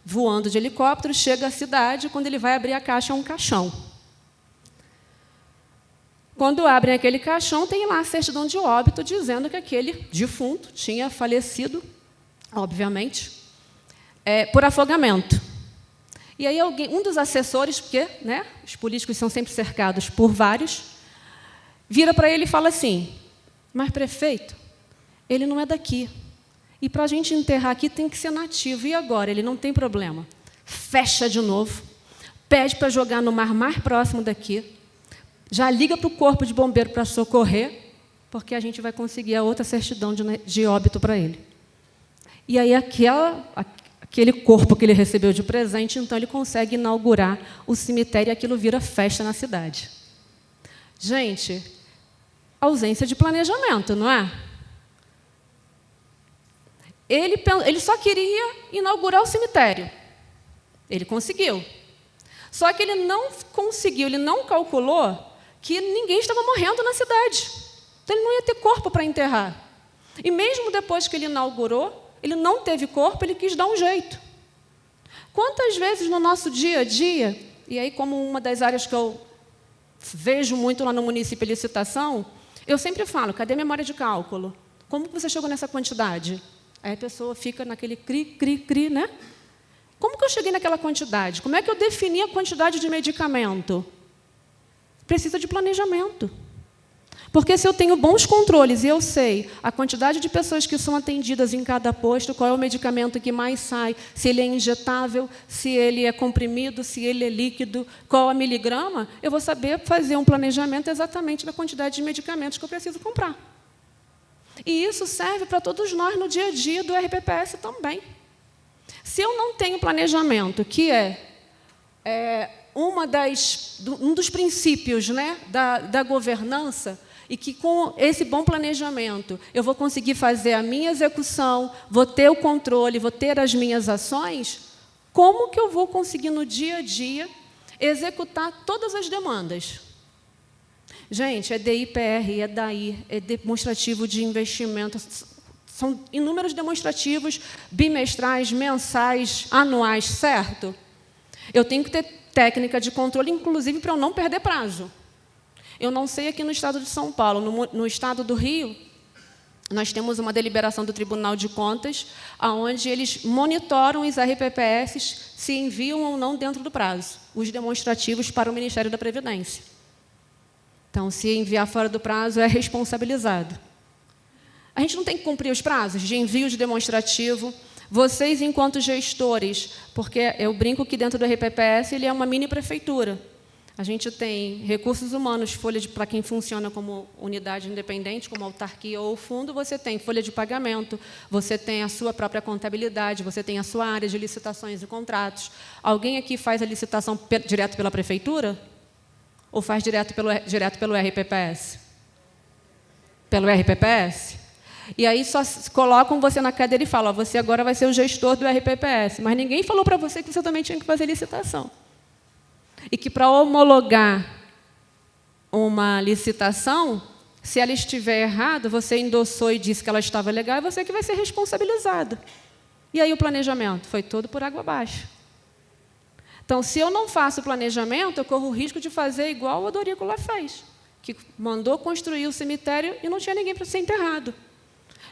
voando de helicóptero, chega à cidade. Quando ele vai abrir a caixa, é um caixão. Quando abrem aquele caixão, tem lá a certidão de óbito dizendo que aquele defunto tinha falecido, obviamente, por afogamento. E aí um dos assessores, porque os políticos são sempre cercados por vários, vira para ele e fala assim: mas, prefeito, ele não é daqui. E para a gente enterrar aqui tem que ser nativo. E agora? Ele não tem problema. Fecha de novo, pede para jogar no mar mais próximo daqui, já liga para o corpo de bombeiro para socorrer, porque a gente vai conseguir a outra certidão de óbito para ele. E aí aquele corpo que ele recebeu de presente, então ele consegue inaugurar o cemitério e aquilo vira festa na cidade. Gente, ausência de planejamento, não é? Ele só queria inaugurar o cemitério. Ele conseguiu. Só que ele não conseguiu, ele não calculou que ninguém estava morrendo na cidade. Então ele não ia ter corpo para enterrar. E mesmo depois que ele inaugurou, ele não teve corpo, ele quis dar um jeito. Quantas vezes no nosso dia a dia, e aí como uma das áreas que eu vejo muito lá no município de licitação, eu sempre falo: cadê a memória de cálculo? Como você chegou nessa quantidade? Aí a pessoa fica naquele cri, né? Como que eu cheguei naquela quantidade? Como é que eu defini a quantidade de medicamento? Precisa de planejamento. Porque se eu tenho bons controles e eu sei a quantidade de pessoas que são atendidas em cada posto, qual é o medicamento que mais sai, se ele é injetável, se ele é comprimido, se ele é líquido, qual a miligrama, eu vou saber fazer um planejamento exatamente da quantidade de medicamentos que eu preciso comprar. E isso serve para todos nós no dia a dia do RPPS também. Se eu não tenho planejamento, que um dos princípios da governança, e que com esse bom planejamento eu vou conseguir fazer a minha execução, vou ter o controle, vou ter as minhas ações, como que eu vou conseguir no dia a dia executar todas as demandas? Gente, é DI-PR, é DAI, é demonstrativo de investimento, são inúmeros demonstrativos bimestrais, mensais, anuais, certo? Eu tenho que ter técnica de controle, inclusive para eu não perder prazo. Eu não sei aqui no estado de São Paulo, no estado do Rio, nós temos uma deliberação do Tribunal de Contas, onde eles monitoram os RPPS se enviam ou não dentro do prazo, os demonstrativos para o Ministério da Previdência. Então, se enviar fora do prazo, é responsabilizado. A gente não tem que cumprir os prazos de envio de demonstrativo. Vocês, enquanto gestores, porque eu brinco que dentro do RPPS ele é uma mini prefeitura. A gente tem recursos humanos, para quem funciona como unidade independente, como autarquia ou fundo, você tem folha de pagamento, você tem a sua própria contabilidade, você tem a sua área de licitações e contratos. Alguém aqui faz a licitação direto pela prefeitura? Ou faz direto pelo RPPS? Pelo RPPS? E aí só colocam você na cadeira e falam: você agora vai ser o gestor do RPPS. Mas ninguém falou para você que você também tinha que fazer licitação. E que para homologar uma licitação, se ela estiver errada, você endossou e disse que ela estava legal, é você que vai ser responsabilizado. E aí o planejamento foi todo por água abaixo. Então, se eu não faço planejamento, eu corro o risco de fazer igual o Odorico lá fez, que mandou construir o cemitério e não tinha ninguém para ser enterrado.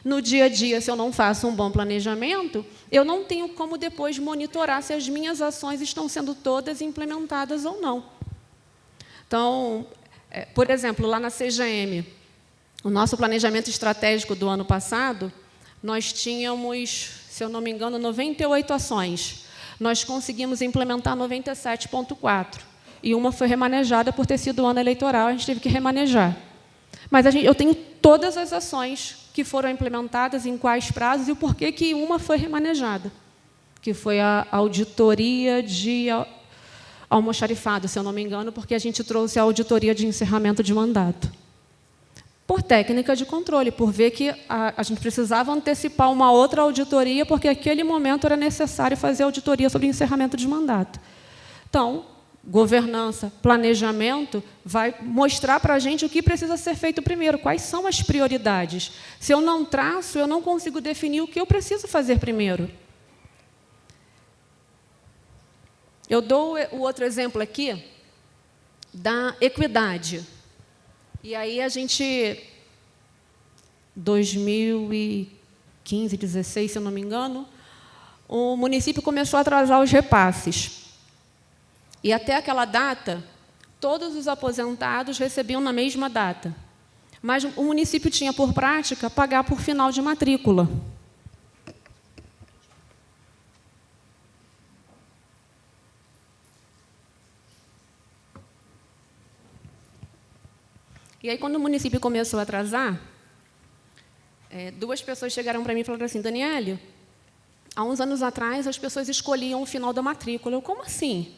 No dia a dia, se eu não faço um bom planejamento, eu não tenho como depois monitorar se as minhas ações estão sendo todas implementadas ou não. Então, por exemplo, lá na CGM, o nosso planejamento estratégico do ano passado, nós tínhamos, se eu não me engano, 98 ações. Nós conseguimos implementar 97,4. E uma foi remanejada por ter sido ano eleitoral, a gente teve que remanejar. Mas eu tenho todas as ações que foram implementadas, em quais prazos e o porquê que uma foi remanejada, que foi a auditoria de almoxarifado, se eu não me engano, porque a gente trouxe a auditoria de encerramento de mandato. Por técnica de controle, por ver que a gente precisava antecipar uma outra auditoria, porque naquele momento era necessário fazer auditoria sobre encerramento de mandato. Então, governança, planejamento, vai mostrar para a gente o que precisa ser feito primeiro, quais são as prioridades. Se eu não traço, eu não consigo definir o que eu preciso fazer primeiro. Eu dou o outro exemplo aqui da equidade. E aí a gente, 2015, 16, se eu não me engano, o município começou a atrasar os repasses. E até aquela data, todos os aposentados recebiam na mesma data. Mas o município tinha por prática pagar por final de matrícula. E aí, quando o município começou a atrasar, duas pessoas chegaram para mim e falaram assim: Daniele, há uns anos atrás as pessoas escolhiam o final da matrícula. Eu, como assim?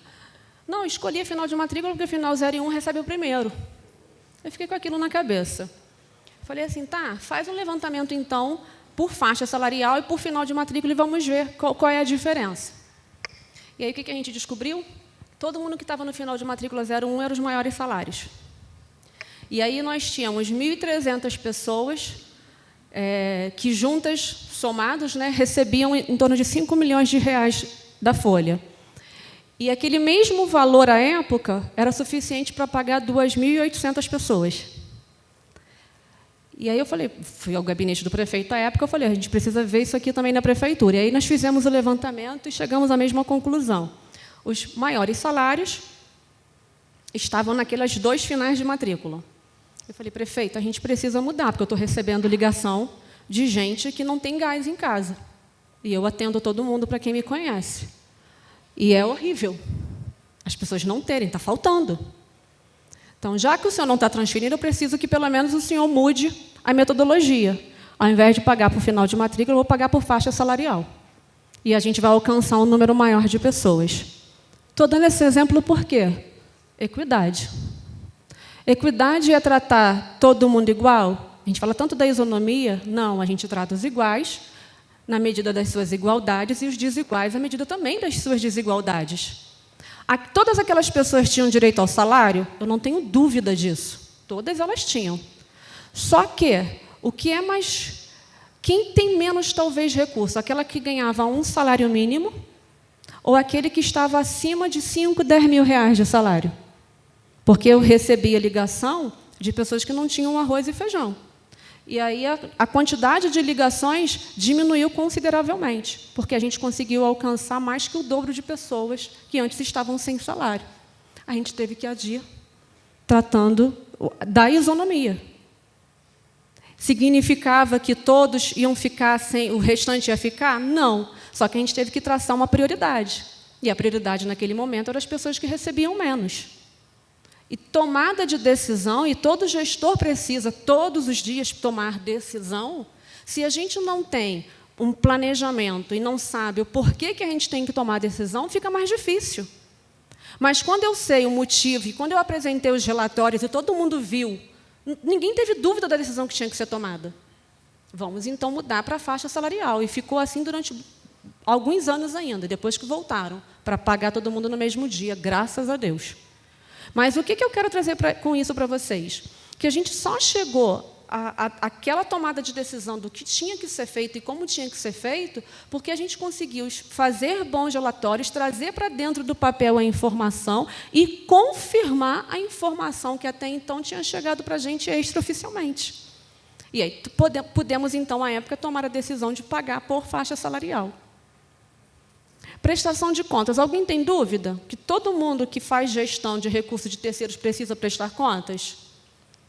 Não, escolhi final de matrícula porque final 0 e 1 recebe o primeiro. Eu fiquei com aquilo na cabeça. Falei assim, tá, faz um levantamento, então, por faixa salarial e por final de matrícula e vamos ver qual é a diferença. E aí, o que a gente descobriu? Todo mundo que estava no final de matrícula 01 eram os maiores salários. E aí nós tínhamos 1.300 pessoas que, juntas, somados, recebiam em torno de 5 milhões de reais da folha. E aquele mesmo valor, à época, era suficiente para pagar 2.800 pessoas. E aí eu falei, fui ao gabinete do prefeito à época, eu falei, a gente precisa ver isso aqui também na prefeitura. E aí nós fizemos o levantamento e chegamos à mesma conclusão. Os maiores salários estavam naqueles 2 finais de matrícula. Eu falei, prefeito, a gente precisa mudar, porque eu estou recebendo ligação de gente que não tem gás em casa. E eu atendo todo mundo para quem me conhece. E é horrível as pessoas não terem, está faltando. Então, já que o senhor não está transferindo, eu preciso que, pelo menos, o senhor mude a metodologia. Ao invés de pagar por final de matrícula, eu vou pagar por faixa salarial. E a gente vai alcançar um número maior de pessoas. Estou dando esse exemplo por quê? Equidade. Equidade é tratar todo mundo igual? A gente fala tanto da isonomia. Não, a gente trata os iguais na medida das suas igualdades e os desiguais à medida também das suas desigualdades. Todas aquelas pessoas tinham direito ao salário? Eu não tenho dúvida disso. Todas elas tinham. Só que, o que é mais... Quem tem menos, talvez, recurso? Aquela que ganhava um salário mínimo ou aquele que estava acima de 5, 10 mil reais de salário? Porque eu recebia ligação de pessoas que não tinham arroz e feijão. E aí a quantidade de ligações diminuiu consideravelmente, porque a gente conseguiu alcançar mais que o dobro de pessoas que antes estavam sem salário. A gente teve que agir tratando da isonomia. Significava que todos iam ficar sem, o restante ia ficar? Não. Só que a gente teve que traçar uma prioridade. E a prioridade naquele momento eram as pessoas que recebiam menos. E tomada de decisão, e todo gestor precisa, todos os dias, tomar decisão. Se a gente não tem um planejamento e não sabe o porquê que a gente tem que tomar decisão, fica mais difícil. Mas quando eu sei o motivo, e quando eu apresentei os relatórios e todo mundo viu, ninguém teve dúvida da decisão que tinha que ser tomada. Vamos, então, mudar para a faixa salarial. E ficou assim durante alguns anos ainda, depois que voltaram, para pagar todo mundo no mesmo dia, graças a Deus. Mas o que eu quero trazer com isso para vocês? Que a gente só chegou aquela tomada de decisão do que tinha que ser feito e como tinha que ser feito, porque a gente conseguiu fazer bons relatórios, trazer para dentro do papel a informação e confirmar a informação que até então tinha chegado para a gente extraoficialmente. E aí pudemos, então, à época, tomar a decisão de pagar por faixa salarial. Prestação de contas. Alguém tem dúvida que todo mundo que faz gestão de recursos de terceiros precisa prestar contas?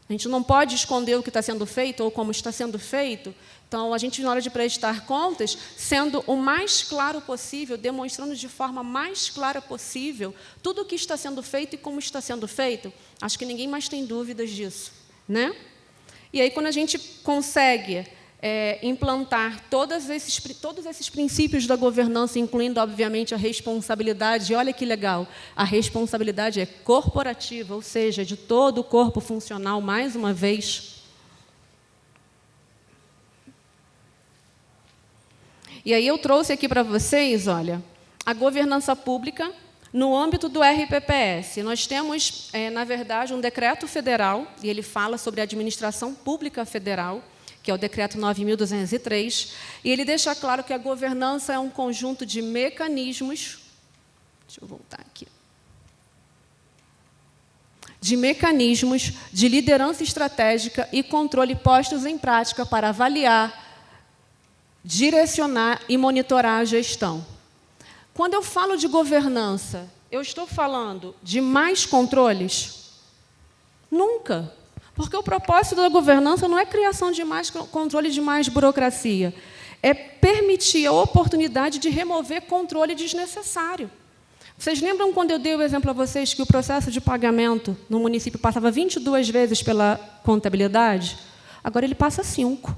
A gente não pode esconder o que está sendo feito ou como está sendo feito. Então, a gente, na hora de prestar contas, sendo o mais claro possível, demonstrando de forma mais clara possível tudo o que está sendo feito e como está sendo feito, acho que ninguém mais tem dúvidas disso, né? E aí, quando a gente consegue implantar todos esses princípios da governança, incluindo, obviamente, a responsabilidade, e olha que legal, a responsabilidade é corporativa, ou seja, de todo o corpo funcional, mais uma vez. E aí eu trouxe aqui para vocês, olha, a governança pública no âmbito do RPPS. Nós temos, na verdade, um decreto federal, e ele fala sobre a administração pública federal, que é o decreto 9.203, e ele deixa claro que a governança é um conjunto de mecanismos, deixa eu voltar aqui, de mecanismos de liderança estratégica e controle postos em prática para avaliar, direcionar e monitorar a gestão. Quando eu falo de governança, eu estou falando de mais controles? Nunca. Porque o propósito da governança não é criação de mais controle, de mais burocracia. É permitir a oportunidade de remover controle desnecessário. Vocês lembram quando eu dei o exemplo a vocês que o processo de pagamento no município passava 22 vezes pela contabilidade? Agora ele passa 5.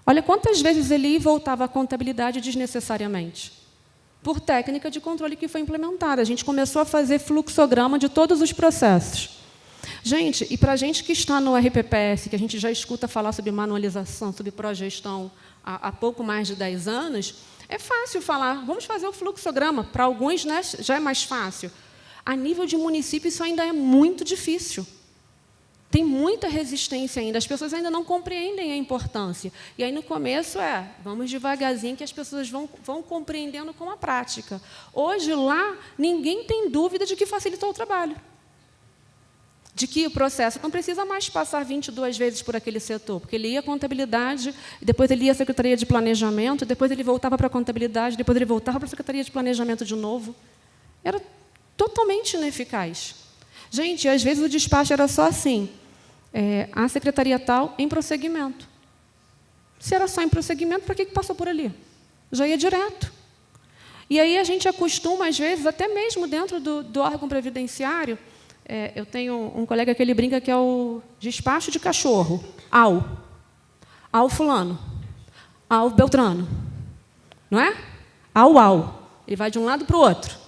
Olha quantas vezes ele ia e voltava à contabilidade desnecessariamente. Por técnica de controle que foi implementada. A gente começou a fazer fluxograma de todos os processos. Gente, e para a gente que está no RPPS, que a gente já escuta falar sobre manualização, sobre progestão há pouco mais de 10 anos, é fácil falar, vamos fazer o fluxograma. Para alguns, né, já é mais fácil. A nível de município, isso ainda é muito difícil. Tem muita resistência ainda, as pessoas ainda não compreendem a importância. E aí, no começo, vamos devagarzinho, que as pessoas vão compreendendo com a prática. Hoje, lá, ninguém tem dúvida de que facilitou o trabalho. De que o processo não precisa mais passar 22 vezes por aquele setor, porque ele ia à contabilidade, depois ele ia à Secretaria de Planejamento, depois ele voltava para a contabilidade, depois ele voltava para a Secretaria de Planejamento de novo. Era totalmente ineficaz. Gente, às vezes o despacho era só assim, a secretaria tal em prosseguimento. Se era só em prosseguimento, para que passou por ali? Já ia direto. E aí a gente acostuma, às vezes, até mesmo dentro do órgão previdenciário, eu tenho um colega que ele brinca que é o despacho de cachorro. Ao fulano. Ao Beltrano. Não é? Ao. Ele vai de um lado para o outro.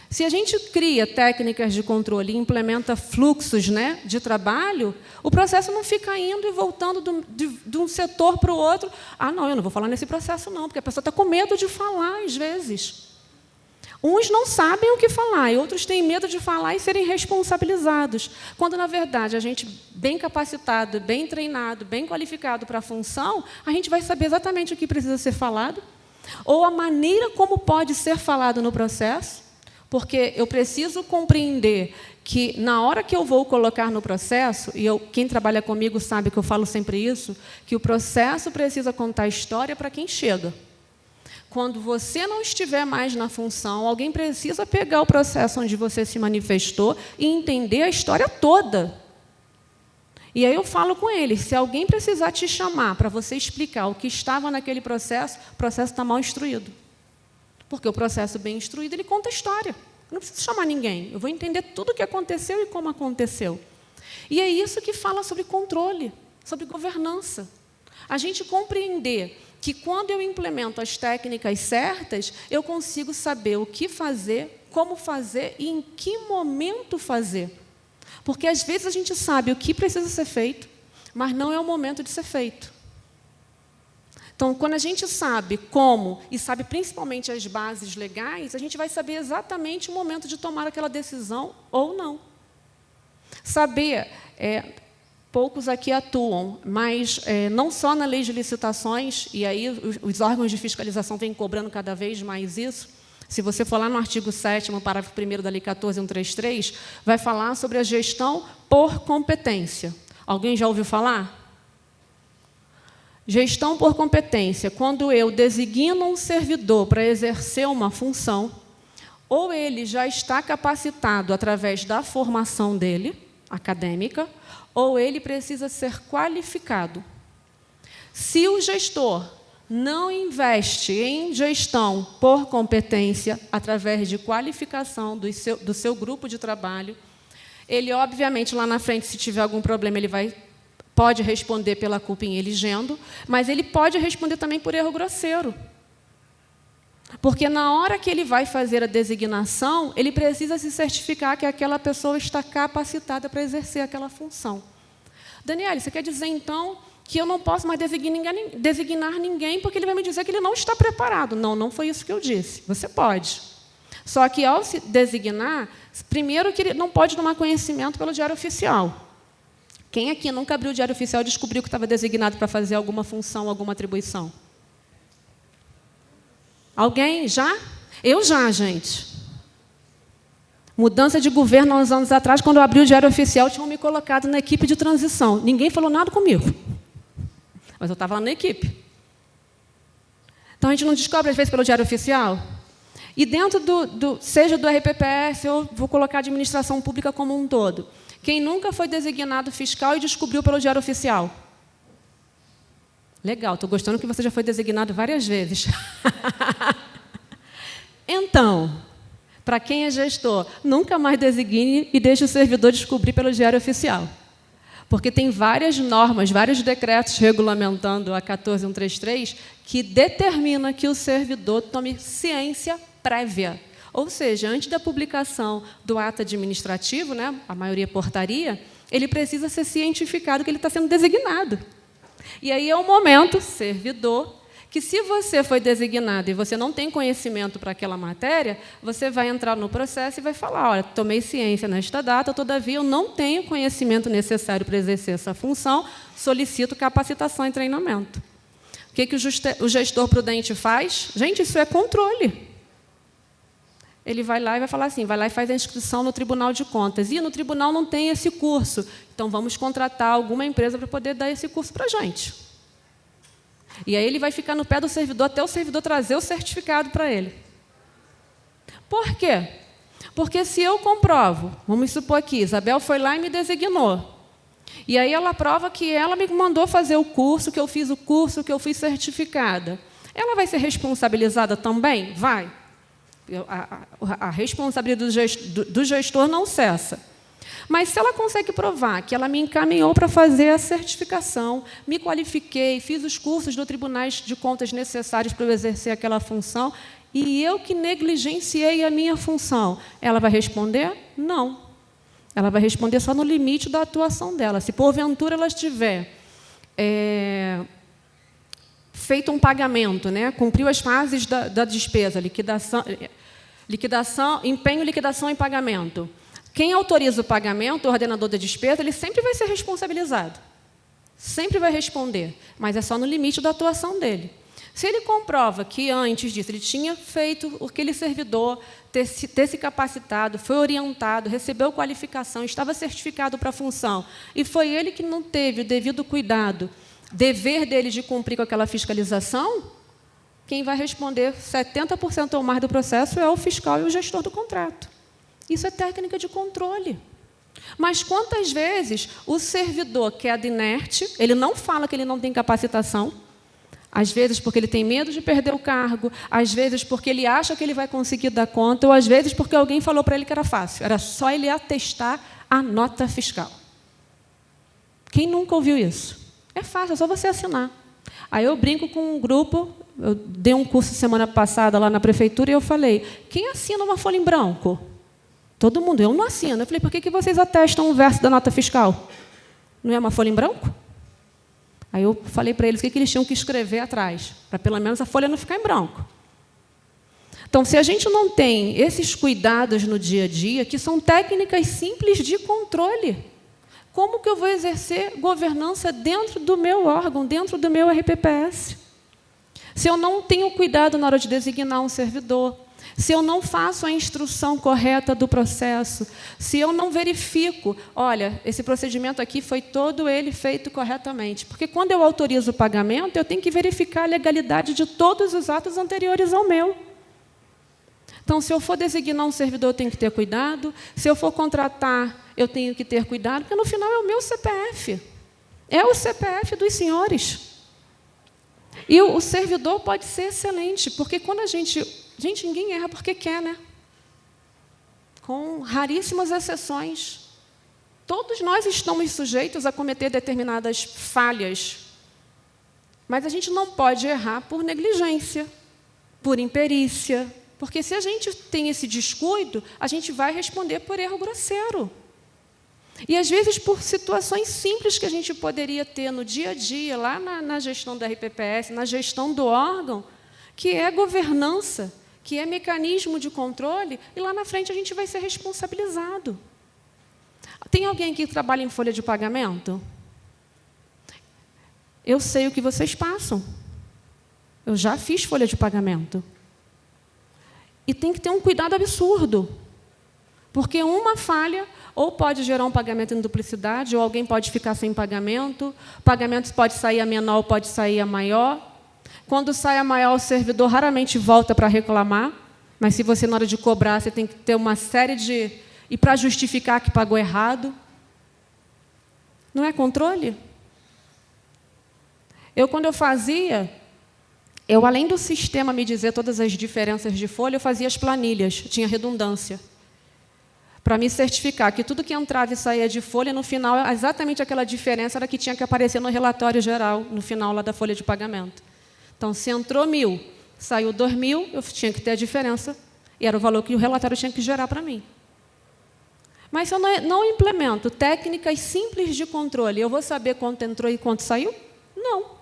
Se a gente cria técnicas de controle e implementa fluxos, né, de trabalho, o processo não fica indo e voltando de um setor para o outro. Não, eu não vou falar nesse processo, não, porque a pessoa está com medo de falar, às vezes. Uns não sabem o que falar, e outros têm medo de falar e serem responsabilizados. Quando, na verdade, a gente, bem capacitado, bem treinado, bem qualificado para a função, a gente vai saber exatamente o que precisa ser falado, ou a maneira como pode ser falado no processo, porque eu preciso compreender que, na hora que eu vou colocar no processo, e quem trabalha comigo sabe que eu falo sempre isso, que o processo precisa contar a história para quem chega. Quando você não estiver mais na função, alguém precisa pegar o processo onde você se manifestou e entender a história toda. E aí eu falo com eles, se alguém precisar te chamar para você explicar o que estava naquele processo, o processo está mal instruído. Porque o processo bem instruído, ele conta a história. Eu não preciso chamar ninguém. Eu vou entender tudo o que aconteceu e como aconteceu. E é isso que fala sobre controle, sobre governança. A gente compreender que, quando eu implemento as técnicas certas, eu consigo saber o que fazer, como fazer e em que momento fazer. Porque, às vezes, a gente sabe o que precisa ser feito, mas não é o momento de ser feito. Então, quando a gente sabe como, e sabe principalmente as bases legais, a gente vai saber exatamente o momento de tomar aquela decisão ou não. Saber poucos aqui atuam, mas não só na lei de licitações, e aí os órgãos de fiscalização vêm cobrando cada vez mais isso. Se você for lá no artigo 7º, parágrafo 1º da Lei 14.133, vai falar sobre a gestão por competência. Alguém já ouviu falar? Gestão por competência, quando eu designo um servidor para exercer uma função, ou ele já está capacitado através da formação dele, acadêmica, ou ele precisa ser qualificado. Se o gestor não investe em gestão por competência, através de qualificação do seu grupo de trabalho, ele, obviamente, lá na frente, se tiver algum problema, ele pode responder pela culpa em eligendo, mas ele pode responder também por erro grosseiro. Porque, na hora que ele vai fazer a designação, ele precisa se certificar que aquela pessoa está capacitada para exercer aquela função. Daniela, você quer dizer, então, que eu não posso mais designar ninguém porque ele vai me dizer que ele não está preparado? Não, não foi isso que eu disse. Você pode. Só que, ao se designar, primeiro que ele não pode tomar conhecimento pelo Diário Oficial. Quem aqui nunca abriu o Diário Oficial e descobriu que estava designado para fazer alguma função, alguma atribuição? Alguém já? Eu já, gente. Mudança de governo há uns anos atrás, quando eu abri o Diário Oficial, tinham me colocado na equipe de transição. Ninguém falou nada comigo. Mas eu estava lá na equipe. Então, a gente não descobre, às vezes, pelo Diário Oficial? E dentro seja do RPPS, eu vou colocar a administração pública como um todo. Quem nunca foi designado fiscal e descobriu pelo Diário Oficial? Legal, estou gostando que você já foi designado várias vezes. Então, para quem é gestor, nunca mais designe e deixe o servidor descobrir pelo Diário Oficial. Porque tem várias normas, vários decretos regulamentando a 14.133 que determina que o servidor tome ciência prévia. Ou seja, antes da publicação do ato administrativo, né, a maioria portaria, ele precisa ser cientificado que ele está sendo designado. E aí é o momento, servidor, que se você foi designado e você não tem conhecimento para aquela matéria, você vai entrar no processo e vai falar, olha, tomei ciência nesta data, todavia eu não tenho conhecimento necessário para exercer essa função, solicito capacitação e treinamento. O que o gestor prudente faz? Gente, isso é controle. Ele vai lá e vai falar assim, vai lá e faz a inscrição no Tribunal de Contas. E no tribunal não tem esse curso, então vamos contratar alguma empresa para poder dar esse curso para a gente. E aí ele vai ficar no pé do servidor até o servidor trazer o certificado para ele. Por quê? Porque se eu comprovo, vamos supor aqui, Isabel foi lá e me designou. E aí ela prova que ela me mandou fazer o curso, que eu fiz o curso, que eu fui certificada. Ela vai ser responsabilizada também? Vai. A responsabilidade do gestor não cessa. Mas se ela consegue provar que ela me encaminhou para fazer a certificação, me qualifiquei, fiz os cursos do Tribunal de Contas necessários para eu exercer aquela função, e eu que negligenciei a minha função, ela vai responder? Não. Ela vai responder só no limite da atuação dela. Se, porventura, ela tiver feito um pagamento, né, cumpriu as fases da despesa, empenho, liquidação e pagamento. Quem autoriza o pagamento, o ordenador da despesa, ele sempre vai ser responsabilizado. Sempre vai responder, mas é só no limite da atuação dele. Se ele comprova que, antes disso, ele tinha feito aquele servidor ter se capacitado, foi orientado, recebeu qualificação, estava certificado para a função, e foi ele que não teve o devido cuidado, dever dele de cumprir com aquela fiscalização, quem vai responder 70% ou mais do processo é o fiscal e o gestor do contrato. Isso é técnica de controle. Mas quantas vezes o servidor queda inerte, ele não fala que ele não tem capacitação, às vezes porque ele tem medo de perder o cargo, às vezes porque ele acha que ele vai conseguir dar conta, ou às vezes porque alguém falou para ele que era fácil, era só ele atestar a nota fiscal. Quem nunca ouviu isso? É fácil, é só você assinar. Aí eu brinco com um grupo, eu dei um curso semana passada lá na prefeitura e eu falei, quem assina uma folha em branco? Todo mundo, eu não assino. Eu falei, por que vocês atestam um verso da nota fiscal? Não é uma folha em branco? Aí eu falei para eles o que eles tinham que escrever atrás, para pelo menos a folha não ficar em branco. Então, se a gente não tem esses cuidados no dia a dia, que são técnicas simples de controle, como que eu vou exercer governança dentro do meu órgão, dentro do meu RPPS? Se eu não tenho cuidado na hora de designar um servidor, se eu não faço a instrução correta do processo, se eu não verifico, olha, esse procedimento aqui foi todo ele feito corretamente. Porque quando eu autorizo o pagamento, eu tenho que verificar a legalidade de todos os atos anteriores ao meu. Então, se eu for designar um servidor, eu tenho que ter cuidado. Se eu for contratar, eu tenho que ter cuidado, porque no final é o meu CPF. É o CPF dos senhores. E o servidor pode ser excelente, porque quando a gente... Gente, ninguém erra porque quer, né? Com raríssimas exceções. Todos nós estamos sujeitos a cometer determinadas falhas. Mas a gente não pode errar por negligência, por imperícia. Porque se a gente tem esse descuido, a gente vai responder por erro grosseiro. E, às vezes, por situações simples que a gente poderia ter no dia a dia, lá na gestão da RPPS, na gestão do órgão, que é governança, que é mecanismo de controle, e lá na frente a gente vai ser responsabilizado. Tem alguém aqui que trabalha em folha de pagamento? Eu sei o que vocês passam. Eu já fiz folha de pagamento. E tem que ter um cuidado absurdo, porque uma falha ou pode gerar um pagamento em duplicidade, ou alguém pode ficar sem pagamento, o pagamento pode sair a menor ou pode sair a maior. Quando sai a maior, o servidor raramente volta para reclamar, mas se você, na hora de cobrar, você tem que ter uma série de... E para justificar que pagou errado. Não é controle? Quando eu fazia, além do sistema me dizer todas as diferenças de folha, eu fazia as planilhas, tinha redundância, para me certificar que tudo que entrava e saía de folha, no final, exatamente aquela diferença era que tinha que aparecer no relatório geral, no final lá da folha de pagamento. Então, se entrou 1.000, saiu 2.000, eu tinha que ter a diferença, e era o valor que o relatório tinha que gerar para mim. Mas se eu não implemento técnicas simples de controle, eu vou saber quanto entrou e quanto saiu? Não.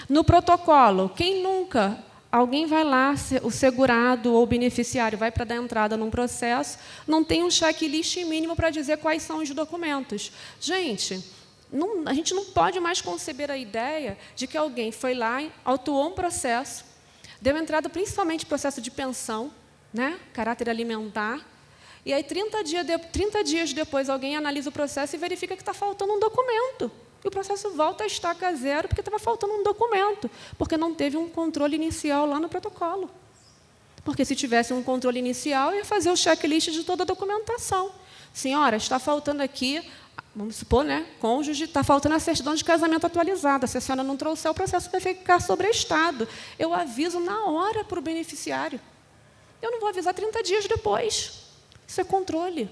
No protocolo, quem nunca... Alguém vai lá, o segurado ou o beneficiário vai para dar entrada num processo, não tem um checklist mínimo para dizer quais são os documentos. Gente, a gente não pode mais conceber a ideia de que alguém foi lá, autuou um processo, deu entrada principalmente no processo de pensão, né, caráter alimentar, e aí 30 dias depois alguém analisa o processo e verifica que está faltando um documento. E o processo volta a estaca zero porque estava faltando um documento, porque não teve um controle inicial lá no protocolo. Porque se tivesse um controle inicial, ia fazer o checklist de toda a documentação. Senhora, está faltando aqui, vamos supor, né, cônjuge, está faltando a certidão de casamento atualizada. Se a senhora não trouxer, o processo vai ficar sobreestado. Eu aviso na hora para o beneficiário. Eu não vou avisar 30 dias depois. Isso é controle.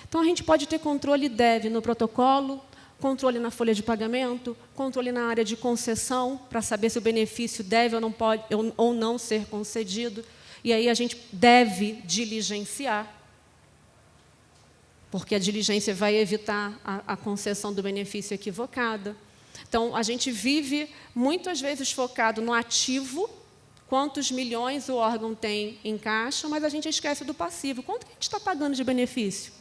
Então, a gente pode ter controle deve no protocolo, controle na folha de pagamento, controle na área de concessão, para saber se o benefício deve ou não pode ou não ser concedido. E aí a gente deve diligenciar, porque a diligência vai evitar a concessão do benefício equivocada. Então, a gente vive, muitas vezes, focado no ativo, quantos milhões o órgão tem em caixa, mas a gente esquece do passivo. Quanto que a gente está pagando de benefício?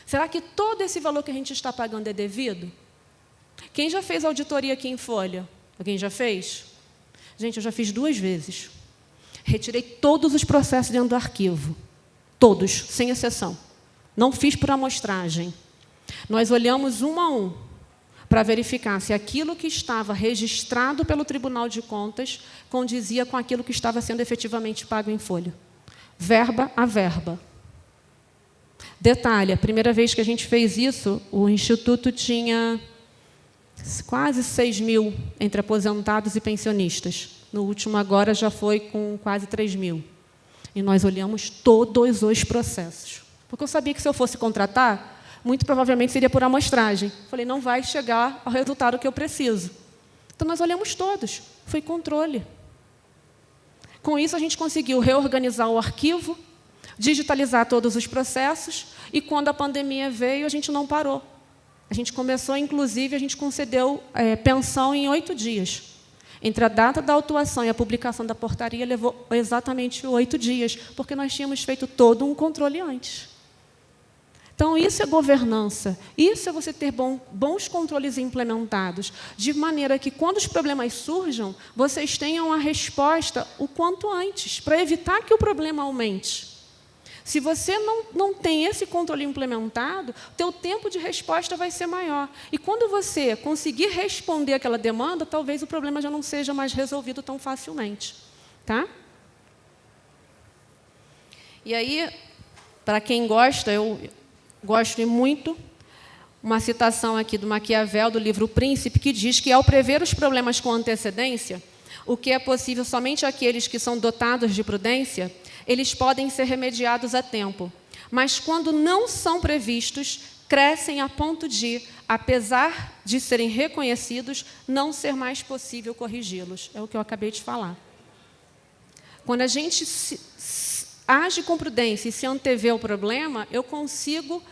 Será que todo esse valor que a gente está pagando é devido? Quem já fez auditoria aqui em folha? Alguém já fez? Gente, eu já fiz 2 vezes. Retirei todos os processos dentro do arquivo. Todos, sem exceção. Não fiz por amostragem. Nós olhamos um a um para verificar se aquilo que estava registrado pelo Tribunal de Contas condizia com aquilo que estava sendo efetivamente pago em folha. Verba a verba. Detalhe, a primeira vez que a gente fez isso, o Instituto tinha quase 6.000 entre aposentados e pensionistas. No último, agora, já foi com quase 3.000. E nós olhamos todos os processos. Porque eu sabia que, se eu fosse contratar, muito provavelmente seria por amostragem. Falei, não vai chegar ao resultado que eu preciso. Então, nós olhamos todos. Foi controle. Com isso, a gente conseguiu reorganizar o arquivo, digitalizar todos os processos, e quando a pandemia veio, a gente não parou. A gente começou, inclusive, a gente concedeu pensão em 8 dias. Entre a data da autuação e a publicação da portaria, levou exatamente 8 dias, porque nós tínhamos feito todo um controle antes. Então, isso é governança. Isso é você ter bons controles implementados, de maneira que, quando os problemas surjam, vocês tenham a resposta o quanto antes, para evitar que o problema aumente. Se você não tem esse controle implementado, o teu tempo de resposta vai ser maior. E quando você conseguir responder aquela demanda, talvez o problema já não seja mais resolvido tão facilmente. Tá? E aí, para quem gosta, eu gosto muito, uma citação aqui do Maquiavel, do livro O Príncipe, que diz que, ao prever os problemas com antecedência, o que é possível somente àqueles que são dotados de prudência, eles podem ser remediados a tempo. Mas, quando não são previstos, crescem a ponto de, apesar de serem reconhecidos, não ser mais possível corrigi-los. É o que eu acabei de falar. Quando a gente age com prudência e se antevê o problema, eu consigo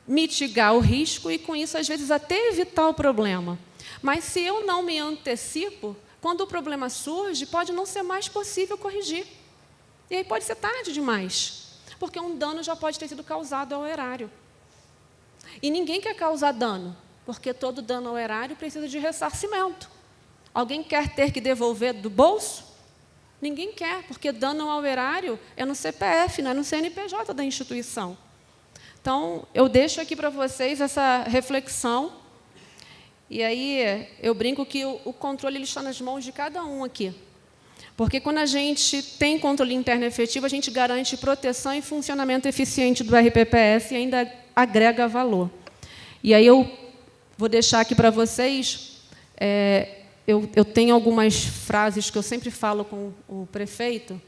mitigar o risco e, com isso, às vezes, até evitar o problema. Mas, se eu não me antecipo, quando o problema surge, pode não ser mais possível corrigir. E aí pode ser tarde demais, porque um dano já pode ter sido causado ao erário. E ninguém quer causar dano, porque todo dano ao erário precisa de ressarcimento. Alguém quer ter que devolver do bolso? Ninguém quer, porque dano ao erário é no CPF, não é no CNPJ da instituição. Então, eu deixo aqui para vocês essa reflexão. E aí, eu brinco que o controle ele está nas mãos de cada um aqui. Porque, quando a gente tem controle interno efetivo, a gente garante proteção e funcionamento eficiente do RPPS e ainda agrega valor. E aí, eu vou deixar aqui para vocês... Eu tenho algumas frases que eu sempre falo com o prefeito,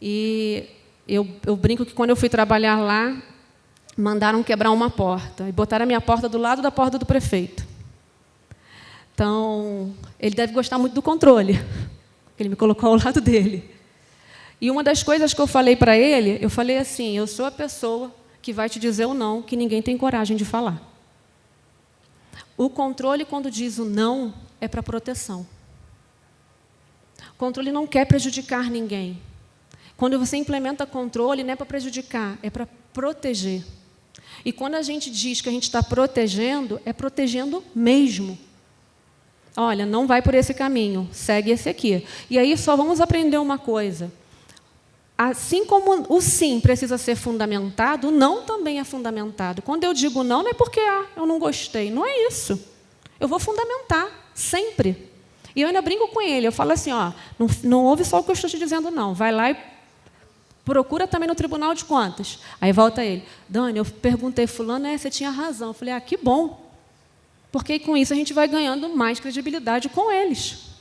e eu brinco que, quando eu fui trabalhar lá, mandaram quebrar uma porta, e botaram a minha porta do lado da porta do prefeito. Então, ele deve gostar muito do controle, porque ele me colocou ao lado dele. E uma das coisas que eu falei para ele, eu falei assim: eu sou a pessoa que vai te dizer o não, que ninguém tem coragem de falar. O controle, quando diz o não, é para proteção. O controle não quer prejudicar ninguém. Quando você implementa controle, não é para prejudicar, é para proteger. E quando a gente diz que a gente está protegendo, é protegendo mesmo. Olha, não vai por esse caminho, segue esse aqui. E aí só vamos aprender uma coisa. Assim como o sim precisa ser fundamentado, o não também é fundamentado. Quando eu digo não, não é porque eu não gostei, não é isso. Eu vou fundamentar, sempre. E eu ainda brinco com ele, eu falo assim, não ouve só o que eu estou te dizendo, não. Vai lá e procura também no Tribunal de Contas. Aí volta ele: Dani, eu perguntei fulano, você tinha razão. Eu falei: que bom. Porque com isso a gente vai ganhando mais credibilidade com eles.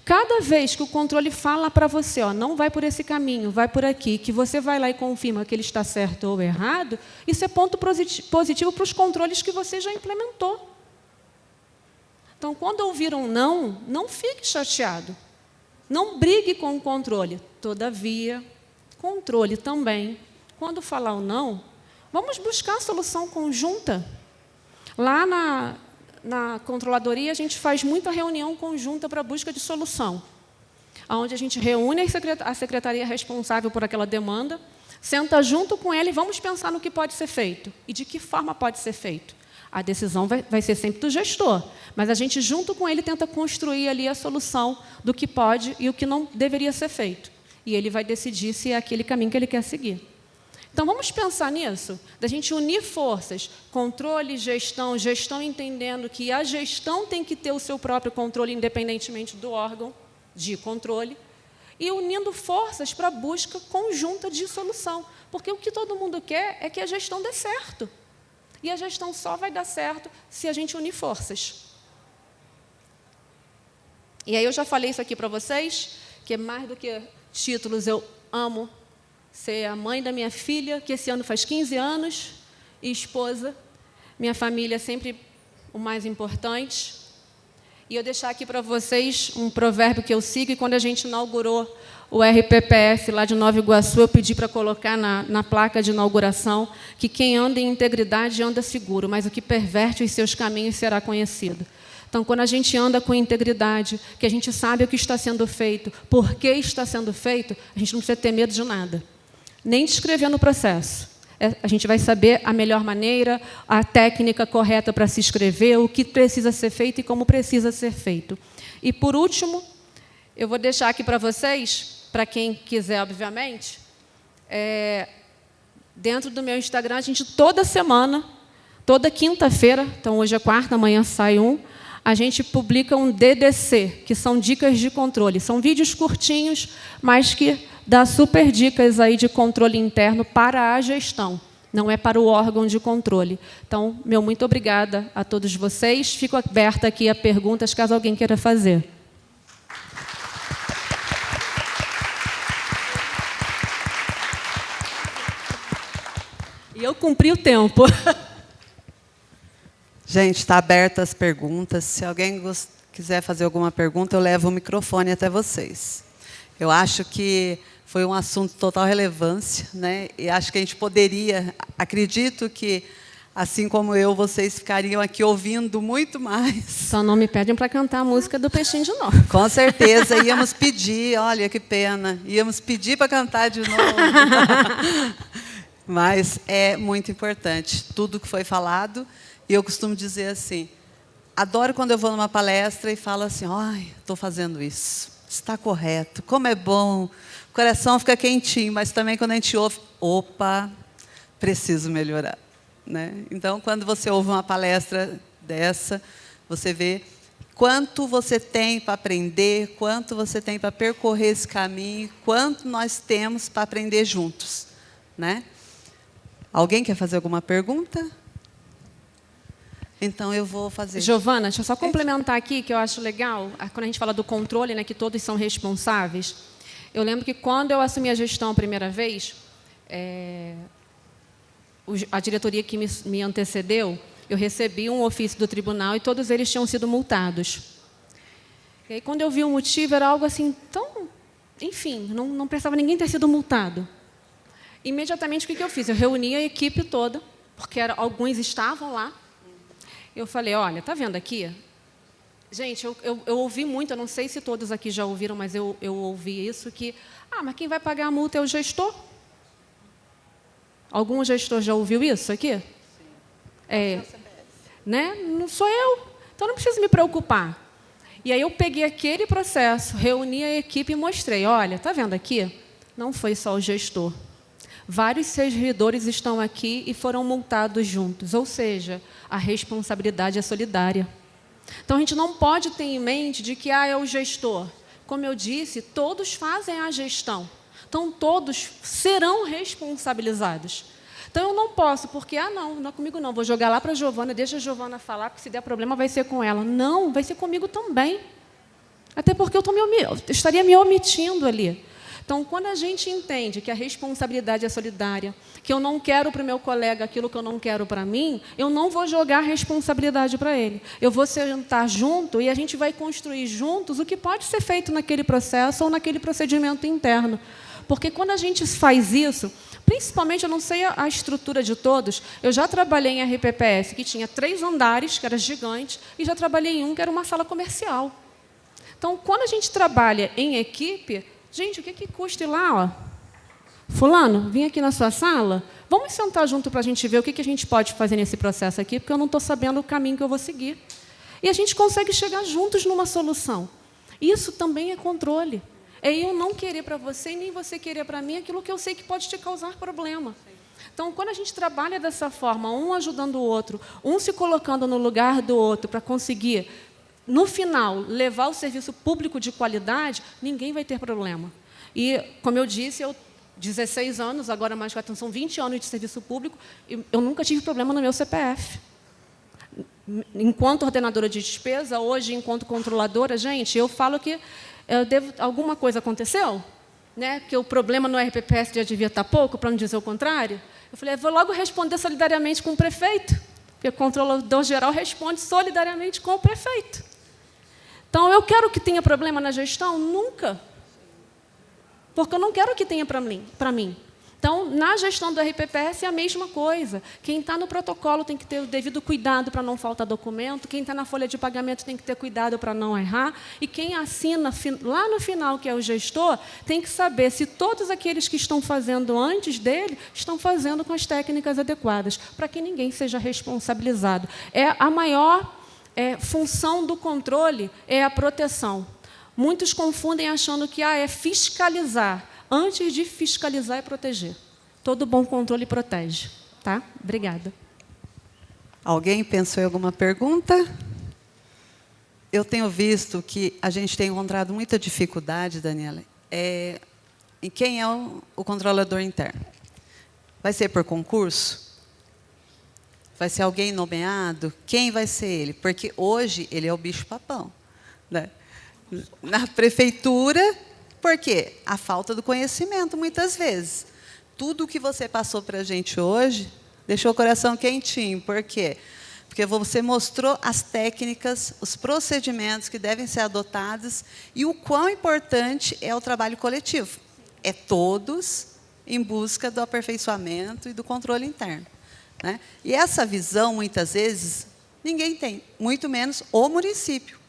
Cada vez que o controle fala para você, não vai por esse caminho, vai por aqui, que você vai lá e confirma que ele está certo ou errado, isso é ponto positivo para os controles que você já implementou. Então, quando ouvir um não, não fique chateado. Não brigue com o controle. Todavia, controle também. Quando falar o não, vamos buscar a solução conjunta. Lá na controladoria, a gente faz muita reunião conjunta para a busca de solução, onde a gente reúne a secretaria responsável por aquela demanda, senta junto com ela e vamos pensar no que pode ser feito e de que forma pode ser feito. A decisão vai ser sempre do gestor, mas a gente, junto com ele, tenta construir ali a solução do que pode e o que não deveria ser feito. E ele vai decidir se é aquele caminho que ele quer seguir. Então, vamos pensar nisso, da gente unir forças, controle, gestão entendendo que a gestão tem que ter o seu próprio controle, independentemente do órgão de controle, e unindo forças para a busca conjunta de solução. Porque o que todo mundo quer é que a gestão dê certo. E a gestão só vai dar certo se a gente unir forças. E aí eu já falei isso aqui para vocês, que mais do que títulos, eu amo ser a mãe da minha filha, que esse ano faz 15 anos, e esposa. Minha família é sempre o mais importante. E eu deixar aqui para vocês um provérbio que eu sigo, e quando a gente inaugurou o RPPS lá de Nova Iguaçu, eu pedi para colocar na placa de inauguração que quem anda em integridade anda seguro, mas o que perverte os seus caminhos será conhecido. Então, quando a gente anda com integridade, que a gente sabe o que está sendo feito, por que está sendo feito, a gente não precisa ter medo de nada. Nem de escrever no processo. a gente vai saber a melhor maneira, a técnica correta para se inscrever, o que precisa ser feito e como precisa ser feito. E, por último, eu vou deixar aqui para vocês, para quem quiser, obviamente, dentro do meu Instagram, a gente toda semana, toda quinta-feira, então hoje é quarta, amanhã sai um, a gente publica um DDC, que são dicas de controle. São vídeos curtinhos, mas que dá super dicas aí de controle interno para a gestão, não é para o órgão de controle. Então, meu muito obrigada a todos vocês. Fico aberta aqui a perguntas, caso alguém queira fazer. E eu cumpri o tempo. Gente, está aberta as perguntas. Se alguém quiser fazer alguma pergunta, eu levo o microfone até vocês. Eu acho que foi um assunto de total relevância, né? E acho que a gente poderia, acredito que, assim como eu, vocês ficariam aqui ouvindo muito mais. Só não me pedem para cantar a música do Peixinho de novo. Com certeza, íamos pedir, olha que pena, íamos pedir para cantar de novo. Mas é muito importante tudo que foi falado. E eu costumo dizer assim, adoro quando eu vou numa palestra e falo assim, ai, estou fazendo isso, está correto, como é bom, o coração fica quentinho, mas também quando a gente ouve, opa, preciso melhorar, né? Então, quando você ouve uma palestra dessa, você vê quanto você tem para aprender, quanto você tem para percorrer esse caminho, quanto nós temos para aprender juntos, né? Alguém quer fazer alguma pergunta? Então, eu vou fazer. Giovana, deixa eu só complementar aqui, que eu acho legal, quando a gente fala do controle, né, que todos são responsáveis. Eu lembro que, quando eu assumi a gestão a primeira vez, a diretoria que me antecedeu, eu recebi um ofício do tribunal e todos eles tinham sido multados. E aí, quando eu vi o motivo, era algo assim tão... Enfim, não precisava ninguém ter sido multado. Imediatamente, o que eu fiz? Eu reuni a equipe toda, porque alguns estavam lá. Eu falei, olha, está vendo aqui? Gente, eu ouvi muito, eu não sei se todos aqui já ouviram, mas eu ouvi isso, que, mas quem vai pagar a multa é o gestor? Algum gestor já ouviu isso aqui? Sim. Né? Não sou eu, então não preciso me preocupar. E aí eu peguei aquele processo, reuni a equipe e mostrei, olha, está vendo aqui? Não foi só o gestor. Vários servidores estão aqui e foram multados juntos, ou seja, a responsabilidade é solidária. Então, a gente não pode ter em mente de que é o gestor. Como eu disse, todos fazem a gestão. Então, todos serão responsabilizados. Então, eu não posso, porque, não é comigo não, vou jogar lá para a Giovana, deixa a Giovana falar, porque se der problema vai ser com ela. Não, vai ser comigo também. Até porque eu estaria me omitindo ali. Então, quando a gente entende que a responsabilidade é solidária, que eu não quero para o meu colega aquilo que eu não quero para mim, eu não vou jogar a responsabilidade para ele. Eu vou sentar junto e a gente vai construir juntos o que pode ser feito naquele processo ou naquele procedimento interno. Porque quando a gente faz isso, principalmente, eu não sei a estrutura de todos, eu já trabalhei em RPPS, que tinha 3 andares, que era gigante, e já trabalhei em um, que era uma sala comercial. Então, quando a gente trabalha em equipe, gente, o que custa ir lá? Fulano, vim aqui na sua sala, vamos sentar junto para a gente ver o que a gente pode fazer nesse processo aqui, porque eu não estou sabendo o caminho que eu vou seguir. E a gente consegue chegar juntos numa solução. Isso também é controle. É eu não querer para você e nem você querer para mim aquilo que eu sei que pode te causar problema. Então, quando a gente trabalha dessa forma, um ajudando o outro, um se colocando no lugar do outro para conseguir, no final, levar o serviço público de qualidade, ninguém vai ter problema. E, como eu disse, 16 anos, agora mais 4, são 20 anos de serviço público, eu nunca tive problema no meu CPF. Enquanto ordenadora de despesa, hoje, enquanto controladora, gente, eu falo que alguma coisa aconteceu, né? Que o problema no RPPS já devia estar pouco, para não dizer o contrário. Eu falei, vou logo responder solidariamente com o prefeito, porque o controlador-geral responde solidariamente com o prefeito. Então, eu quero que tenha problema na gestão? Nunca. Porque eu não quero que tenha para mim. Então, na gestão do RPPS é a mesma coisa. Quem está no protocolo tem que ter o devido cuidado para não faltar documento, quem está na folha de pagamento tem que ter cuidado para não errar, e quem assina lá no final, que é o gestor, tem que saber se todos aqueles que estão fazendo antes dele estão fazendo com as técnicas adequadas, para que ninguém seja responsabilizado. A maior função do controle é a proteção. Muitos confundem achando que é fiscalizar. Antes de fiscalizar é proteger. Todo bom controle protege. Tá? Obrigada. Alguém pensou em alguma pergunta? Eu tenho visto que a gente tem encontrado muita dificuldade, Daniela, em quem é o controlador interno. Vai ser por concurso? Vai ser alguém nomeado? Quem vai ser ele? Porque hoje ele é o bicho-papão, né? Na prefeitura, por quê? A falta do conhecimento, muitas vezes. Tudo o que você passou para a gente hoje deixou o coração quentinho. Por quê? Porque você mostrou as técnicas, os procedimentos que devem ser adotados e o quão importante é o trabalho coletivo. É todos em busca do aperfeiçoamento e do controle interno, né? E essa visão, muitas vezes, ninguém tem, muito menos o município.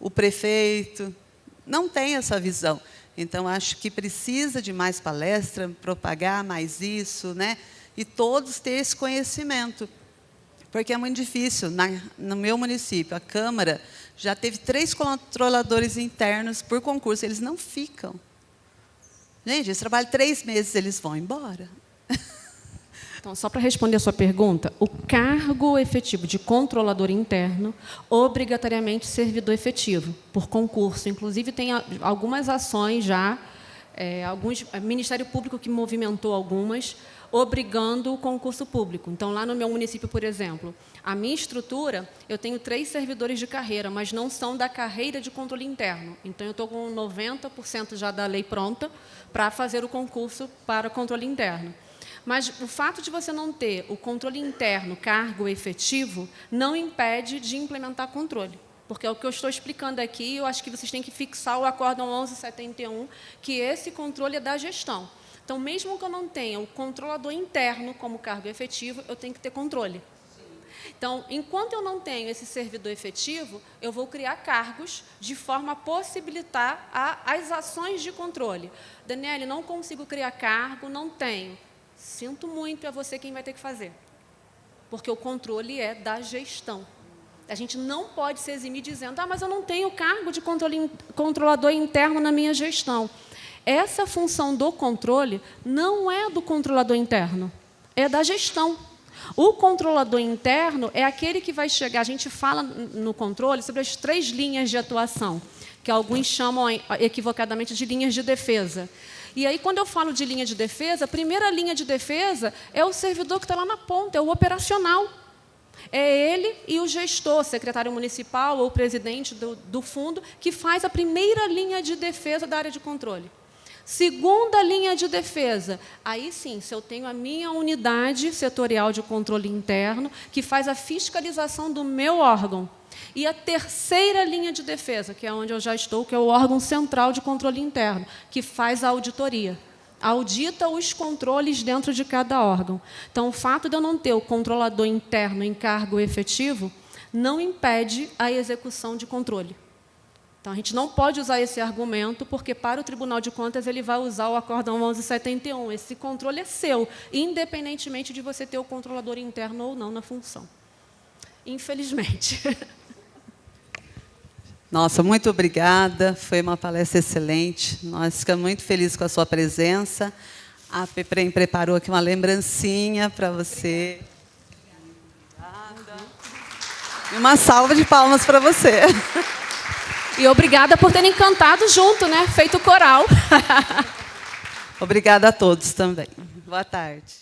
O prefeito não tem essa visão. Então, acho que precisa de mais palestra, propagar mais isso, né? E todos ter esse conhecimento. Porque é muito difícil. No meu município, a Câmara já teve 3 controladores internos por concurso. Eles não ficam. Gente, eles trabalham 3 meses, eles vão embora. Então, só para responder a sua pergunta, o cargo efetivo de controlador interno, obrigatoriamente servidor efetivo, por concurso. Inclusive, tem algumas ações já, o Ministério Público que movimentou algumas, obrigando o concurso público. Então, lá no meu município, por exemplo, a minha estrutura, eu tenho 3 servidores de carreira, mas não são da carreira de controle interno. Então, eu estou com 90% já da lei pronta para fazer o concurso para controle interno. Mas o fato de você não ter o controle interno, cargo efetivo, não impede de implementar controle. Porque é o que eu estou explicando aqui, eu acho que vocês têm que fixar o Acórdão 1171, que esse controle é da gestão. Então, mesmo que eu não tenha o controlador interno como cargo efetivo, eu tenho que ter controle. Então, enquanto eu não tenho esse servidor efetivo, eu vou criar cargos de forma a possibilitar as ações de controle. Daniele, não consigo criar cargo, não tenho. Sinto muito, é você quem vai ter que fazer. Porque o controle é da gestão. A gente não pode se eximir dizendo, mas eu não tenho cargo de controlador interno na minha gestão. Essa função do controle não é do controlador interno, é da gestão. O controlador interno é aquele que vai chegar, a gente fala no controle sobre as 3 linhas de atuação, que alguns chamam equivocadamente de linhas de defesa. E aí, quando eu falo de linha de defesa, a primeira linha de defesa é o servidor que está lá na ponta, é o operacional. É ele e o gestor, secretário municipal ou presidente do fundo, que faz a primeira linha de defesa da área de controle. Segunda linha de defesa, aí sim, se eu tenho a minha unidade setorial de controle interno, que faz a fiscalização do meu órgão. E a terceira linha de defesa, que é onde eu já estou, que é o órgão central de controle interno, que faz a auditoria. Audita os controles dentro de cada órgão. Então, o fato de eu não ter o controlador interno em cargo efetivo não impede a execução de controle. Então, a gente não pode usar esse argumento, porque, para o Tribunal de Contas, ele vai usar o Acórdão 1171. Esse controle é seu, independentemente de você ter o controlador interno ou não na função. Infelizmente. Nossa, muito obrigada. Foi uma palestra excelente. Nós ficamos muito felizes com a sua presença. A PEPREM preparou aqui uma lembrancinha para você. Obrigada. E uma salva de palmas para você. E obrigada por terem cantado junto, né? Feito coral. Obrigada a todos também. Boa tarde.